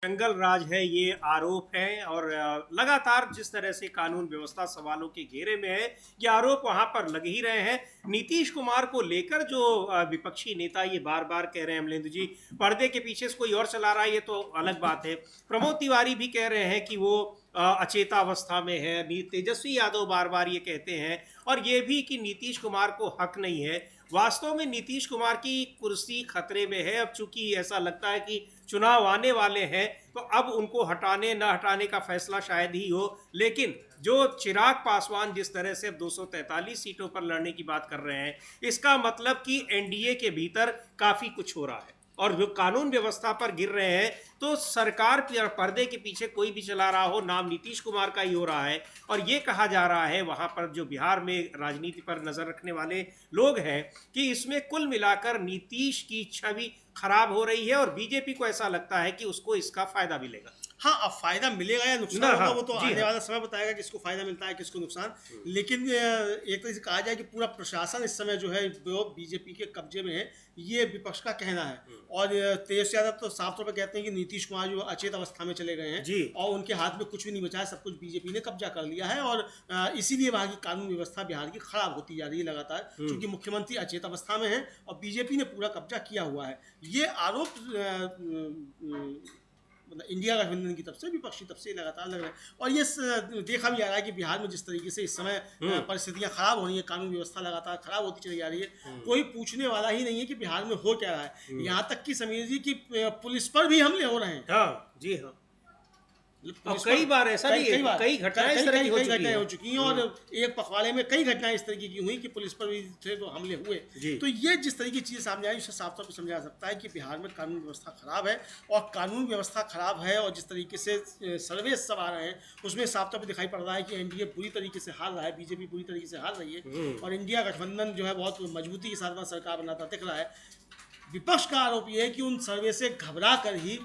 [SPEAKER 1] जंगल राज है, ये आरोप है, और लगातार जिस तरह से कानून व्यवस्था सवालों के घेरे में है, ये आरोप वहां पर लग ही रहे हैं। नीतीश कुमार को लेकर जो विपक्षी नेता ये बार बार कह रहे हैं, अमलेंदु जी, पर्दे के पीछे से कोई और चला रहा है, ये तो अलग बात है। प्रमोद तिवारी भी कह रहे हैं कि वो अचेतावस्था में है। तेजस्वी यादव बार बार ये कहते हैं, और ये भी कि नीतीश कुमार को हक नहीं है। वास्तव में नीतीश कुमार की कुर्सी खतरे में है। अब चूंकि ऐसा लगता है कि चुनाव आने वाले हैं, तो अब उनको हटाने न हटाने का फैसला शायद ही हो, लेकिन जो चिराग पासवान जिस तरह से अब 243 सीटों पर लड़ने की बात कर रहे हैं, इसका मतलब कि एनडीए के भीतर काफी कुछ हो रहा है, और जो कानून व्यवस्था पर गिर रहे हैं, तो सरकार पर्दे के पीछे कोई भी चला रहा हो, नाम नीतीश कुमार का ही हो रहा है। और ये कहा जा रहा है वहां पर जो बिहार में राजनीति पर नजर रखने वाले लोग हैं कि इसमें कुल मिलाकर नीतीश की छवि खराब हो रही है, और बीजेपी को ऐसा लगता है कि उसको इसका फायदा मिलेगा।
[SPEAKER 2] हाँ, अब फायदा मिलेगा या नुकसान होगा वो तो आने वाला समय बताएगा, किसको फायदा मिलता है किसको नुकसान। लेकिन एक तरह से कहा जाए कि पूरा प्रशासन इस समय जो है वो बीजेपी के कब्जे में है, ये विपक्ष का कहना है। और तेजस्वी यादव तो साफ तौर पर कहते हैं कि नीतीश कुमार जो अचेत अवस्था में चले गए हैं और उनके हाथ में कुछ भी नहीं बचा है, सब कुछ बीजेपी ने कब्जा कर लिया है, और इसीलिए वहाँ की कानून व्यवस्था बिहार की खराब होती जा रही है लगातार, क्योंकि मुख्यमंत्री अचेत अवस्था में है और बीजेपी ने पूरा कब्जा किया हुआ है। ये आरोप इंडिया गठबंधन की तरफ से, विपक्षी तरफ से लगातार लग रहा है। और ये देखा भी जा रहा है कि बिहार में जिस तरीके से इस समय परिस्थितियां खराब हो रही है, कानून व्यवस्था लगातार खराब होती चली जा रही है, कोई पूछने वाला ही नहीं है कि बिहार में हो क्या रहा है। यहाँ तक कि समझिए जी कि पुलिस पर भी हमले हो रहे हैं।
[SPEAKER 1] हाँ जी, हाँ, कई बार ऐसा नहीं है, कई घटनाएं इस तरह की हो चुकी हैं,
[SPEAKER 2] और एक पखवाड़े में कई घटनाएं इस तरीके की हुई कि पुलिस पर भी थे तो हमले हुए। तो ये जिस तरह की चीज़ सामने आई, उससे साफ तौर पर समझा सकता है कि बिहार में कानून व्यवस्था खराब है, और कानून व्यवस्था खराब है और जिस तरीके से सर्वे सब आ रहे हैं उसमें साफ तौर पर दिखाई पड़ रहा है कि एनडीए बुरी तरीके से हार रहा है, बीजेपी बुरी तरीके से हार रही है, और इंडिया गठबंधन जो है बहुत मजबूती के साथ सरकार बनाता दिख रहा है। विपक्ष का आरोप यह है कि उन सर्वे से घबरा कर ही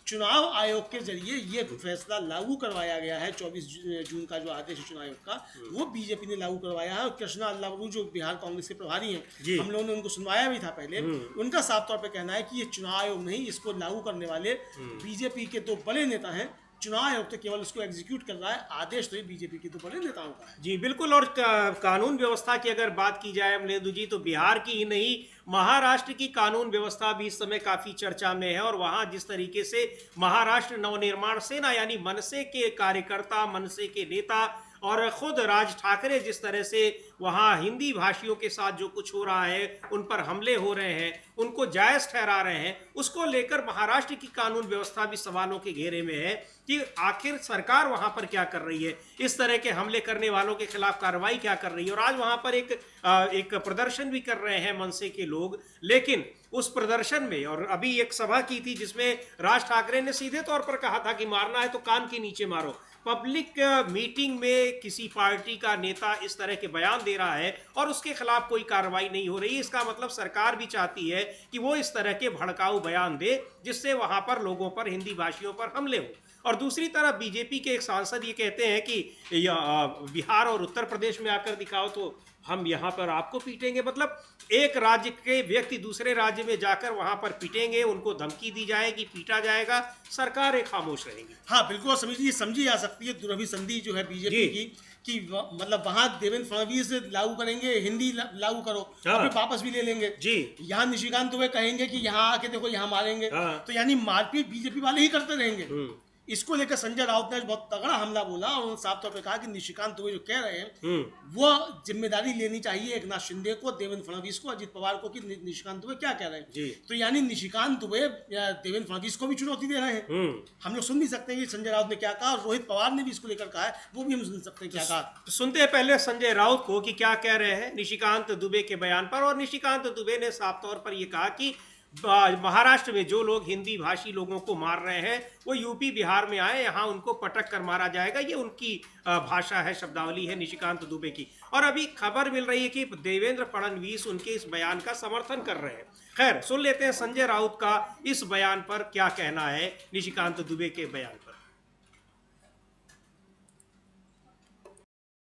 [SPEAKER 2] चुनाव आयोग के जरिए ये फैसला लागू करवाया गया है। 24 जून का जो आदेश है चुनाव आयोग का, वो बीजेपी ने लागू करवाया है। और कृष्णा अल्लावरू जो बिहार कांग्रेस के प्रभारी हैं, हम लोगों ने उनको सुनवाया भी था पहले, उनका साफ तौर पे कहना है कि ये चुनाव आयोग नहीं, इसको लागू करने वाले बीजेपी के 2 बड़े नेता हैं। चुनाव आयोग तो केवल इसको एग्जीक्यूट कर रहा है, आदेश तो बीजेपी के 2 बड़े नेताओं का है।
[SPEAKER 1] जी बिल्कुल। और कानून व्यवस्था की अगर बात की जाए अमलेंदु जी, तो बिहार की ही नहीं, महाराष्ट्र की कानून व्यवस्था भी इस समय काफी चर्चा में है। और वहां जिस तरीके से महाराष्ट्र नवनिर्माण सेना यानी मनसे के कार्यकर्ता, मनसे के नेता और खुद राज ठाकरे जिस तरह से वहाँ हिंदी भाषियों के साथ जो कुछ हो रहा है, उन पर हमले हो रहे हैं, उनको जायज़ ठहरा रहे हैं, उसको लेकर महाराष्ट्र की कानून व्यवस्था भी सवालों के घेरे में है कि आखिर सरकार वहाँ पर क्या कर रही है, इस तरह के हमले करने वालों के खिलाफ कार्रवाई क्या कर रही है। और आज वहाँ पर एक प्रदर्शन भी कर रहे हैं मनसे के लोग, लेकिन उस प्रदर्शन में और अभी एक सभा की थी जिसमें राज ठाकरे ने सीधे तौर पर कहा था कि मारना है तो कान के नीचे मारो। पब्लिक मीटिंग में किसी पार्टी का नेता इस तरह के बयान दे रहा है और उसके खिलाफ कोई कार्रवाई नहीं हो रही, इसका मतलब सरकार भी चाहती है कि वो इस तरह के भड़काऊ बयान दे जिससे वहां पर लोगों पर, हिंदी भाषियों पर हमले हो। और दूसरी तरफ बीजेपी के एक सांसद ये कहते हैं कि बिहार और उत्तर प्रदेश में आकर दिखाओ तो हम यहाँ पर आपको पीटेंगे। मतलब एक राज्य के व्यक्ति दूसरे राज्य में जाकर वहाँ पर पीटेंगे, उनको धमकी दी जाएगी, पीटा जाएगा, सरकारें खामोश रहेंगी।
[SPEAKER 2] हाँ बिल्कुल, समझी जा सकती है दुरभिसंधि जो है बीजेपी की कि मतलब वहाँ देवेंद्र फडणवीस लागू करेंगे, हिंदी लागू करो,
[SPEAKER 1] हाँ।
[SPEAKER 2] फिर वापस भी ले लेंगे
[SPEAKER 1] जी।
[SPEAKER 2] यहाँ निशिकांत दुबे कहेंगे कि यहाँ आके देखो यहाँ मारेंगे।
[SPEAKER 1] हाँ।
[SPEAKER 2] तो यानी मारपीट बीजेपी वाले ही करते रहेंगे। इसको लेकर संजय राउत ने बहुत तगड़ा हमला बोला और उन्होंने साफ तौर पे कहा कि निशिकांत दुबे जो कह रहे हैं वो जिम्मेदारी लेनी चाहिए एकनाथ शिंदे को, देवेंद्र फडणवीस को, अजित पवार को कि निशिकांत दुबे क्या कह रहे हैं। तो यानी निशिकांत दुबे देवेंद्र फडणवीस को भी चुनौती दे रहे हैं। हम लोग सुन भी सकते हैं कि संजय राउत ने क्या कहा और रोहित पवार ने भी इसको लेकर कहा है, वो भी हम सुन सकते हैं क्या कहा।
[SPEAKER 1] सुनते हैं पहले संजय राउत को कि क्या कह रहे हैं निशिकांत दुबे के बयान पर। और निशिकांत दुबे ने साफ तौर पर यह कहा कि महाराष्ट्र में जो लोग हिंदी भाषी लोगों को मार रहे हैं वो यूपी बिहार में आए, यहाँ उनको पटक कर मारा जाएगा। ये उनकी भाषा है, शब्दावली है निशिकांत दुबे की। और अभी खबर मिल रही है कि देवेंद्र फडणवीस उनके इस बयान का समर्थन कर रहे हैं। खैर, सुन लेते हैं संजय राउत का इस बयान पर क्या कहना है, निशिकांत दुबे के बयान पर।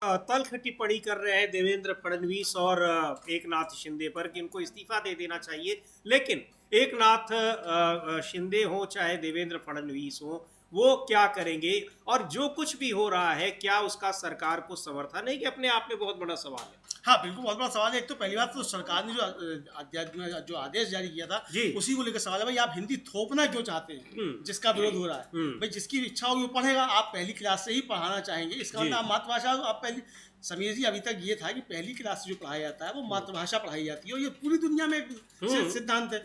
[SPEAKER 1] तल्ख टिप्पणी कर रहे हैं देवेंद्र फडणवीस और एकनाथ शिंदे पर कि उनको इस्तीफा दे देना चाहिए। लेकिन एकनाथ शिंदे हो चाहे देवेंद्र फडणवीस हो, वो क्या करेंगे और जो कुछ भी हो रहा है क्या उसका सरकार को समर्थन है, कि अपने आप में बहुत बड़ा सवाल है।
[SPEAKER 2] हाँ बिल्कुल, बहुत बड़ा सवाल है। एक तो पहली बात तो सरकार ने जो आदेश जारी किया था उसी को लेकर सवाल है, भाई आप हिंदी थोपना क्यों चाहते हैं, जिसका विरोध हो रहा है। भाई जिसकी इच्छा होगी वो पढ़ेगा, आप पहली क्लास से ही पढ़ाना चाहेंगे, इसका मतलब आप मातृभाषा आप पहली। समीर जी, अभी तक ये था कि पहली क्लास से जो पढ़ाया जाता है वो मातृभाषा पढ़ाई जाती है और ये पूरी दुनिया में सिद्धांत है।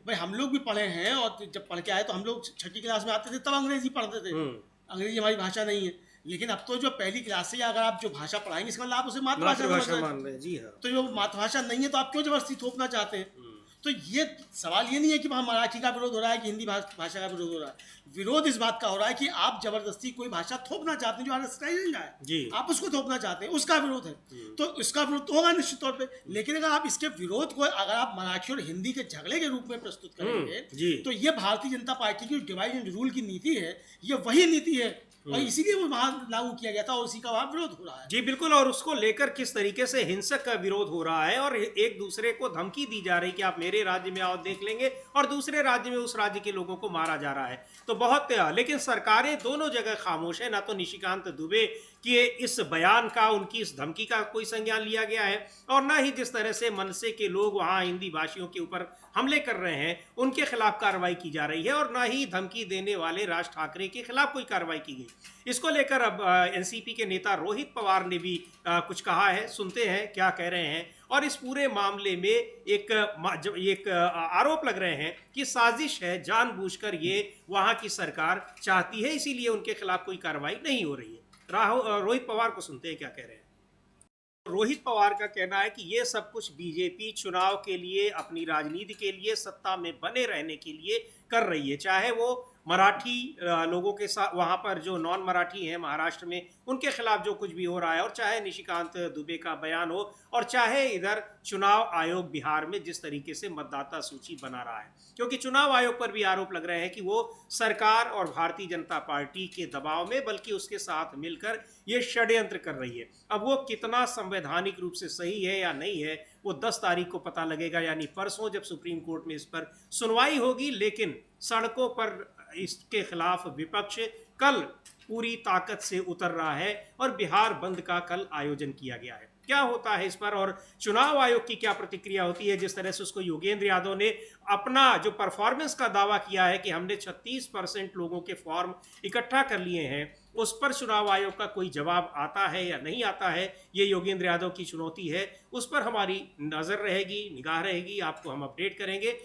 [SPEAKER 2] भाई हम लोग भी पढ़े हैं और जब पढ़ के आए तो हम लोग छठी क्लास में आते थे तब अंग्रेजी पढ़ते थे। अंग्रेजी हमारी भाषा नहीं है, लेकिन अब तो जो पहली क्लास से अगर आप जो भाषा पढ़ाएंगे इसका मतलब आप उसे मातृभाषा मान रहे हैं। जी हाँ। तो जो मातृभाषा नहीं है तो आप क्यों जबरदस्ती थोपना चाहते हैं। तो ये सवाल ये नहीं है कि वहाँ मराठी का विरोध हो रहा है कि हिंदी भाषा का विरोध हो रहा है। विरोध इस बात का हो रहा है कि आप जबरदस्ती कोई भाषा थोपना चाहते हैं जो अनस्टाइलिंग है, आप उसको थोपना चाहते हैं, उसका विरोध है। तो इसका विरोध तो होगा निश्चित तौर पे। लेकिन अगर आप इसके विरोध को अगर आप मराठी और हिंदी के झगड़े के रूप में प्रस्तुत करेंगे तो ये भारतीय जनता पार्टी की डिवाइड एंड रूल की नीति है, ये वही नीति है और इसीलिए वो वहां लागू किया गया था और उसी का वहां विरोध हो रहा है।
[SPEAKER 1] जी बिल्कुल। और उसको लेकर किस तरीके से हिंसक का विरोध हो रहा है और एक दूसरे को धमकी दी जा रही कि आप मेरे राज्य में आओ देख लेंगे, और दूसरे राज्य में उस राज्य के लोगों को मारा जा रहा है। तो बहुत, लेकिन सरकारें दोनों जगह खामोश है। ना तो निशिकांत दुबे कि इस बयान का, उनकी इस धमकी का कोई संज्ञान लिया गया है, और ना ही जिस तरह से मनसे के लोग वहाँ हिंदी भाषियों के ऊपर हमले कर रहे हैं उनके खिलाफ कार्रवाई की जा रही है, और ना ही धमकी देने वाले राज ठाकरे के खिलाफ कोई कार्रवाई की गई। इसको लेकर अब एनसीपी के नेता रोहित पवार ने भी कुछ कहा है, सुनते हैं क्या कह रहे हैं। और इस पूरे मामले में एक आरोप लग रहे हैं कि साजिश है, जानबूझकर ये वहाँ की सरकार चाहती है, इसीलिए उनके खिलाफ कोई कार्रवाई नहीं हो रही है। रोहित पवार को सुनते हैं क्या कह रहे हैं। रोहित पवार का कहना है कि ये सब कुछ बीजेपी चुनाव के लिए, अपनी राजनीति के लिए, सत्ता में बने रहने के लिए कर रही है। चाहे वो मराठी लोगों के साथ, वहाँ पर जो नॉन मराठी हैं महाराष्ट्र में, उनके खिलाफ जो कुछ भी हो रहा है, और चाहे निशिकांत दुबे का बयान हो, और चाहे इधर चुनाव आयोग बिहार में जिस तरीके से मतदाता सूची बना रहा है। क्योंकि चुनाव आयोग पर भी आरोप लग रहे हैं कि वो सरकार और भारतीय जनता पार्टी के दबाव में, बल्कि उसके साथ मिलकर ये षड्यंत्र कर रही है। अब वो कितना संवैधानिक रूप से सही है या नहीं है वो 10 तारीख को पता लगेगा, यानी परसों, जब सुप्रीम कोर्ट में इस पर सुनवाई होगी। लेकिन सड़कों पर इसके खिलाफ विपक्ष कल पूरी ताकत से उतर रहा है और बिहार बंद का कल आयोजन किया गया है। क्या होता है इस पर और चुनाव आयोग की क्या प्रतिक्रिया होती है। जिस तरह से उसको योगेंद्र यादव ने अपना जो परफॉर्मेंस का दावा किया है कि हमने 36% लोगों के फॉर्म इकट्ठा कर लिए हैं, उस पर चुनाव आयोग का कोई जवाब आता है या नहीं आता है, ये योगेंद्र यादव की चुनौती है। उस पर हमारी नज़र रहेगी, निगाह रहेगी, आपको हम अपडेट करेंगे।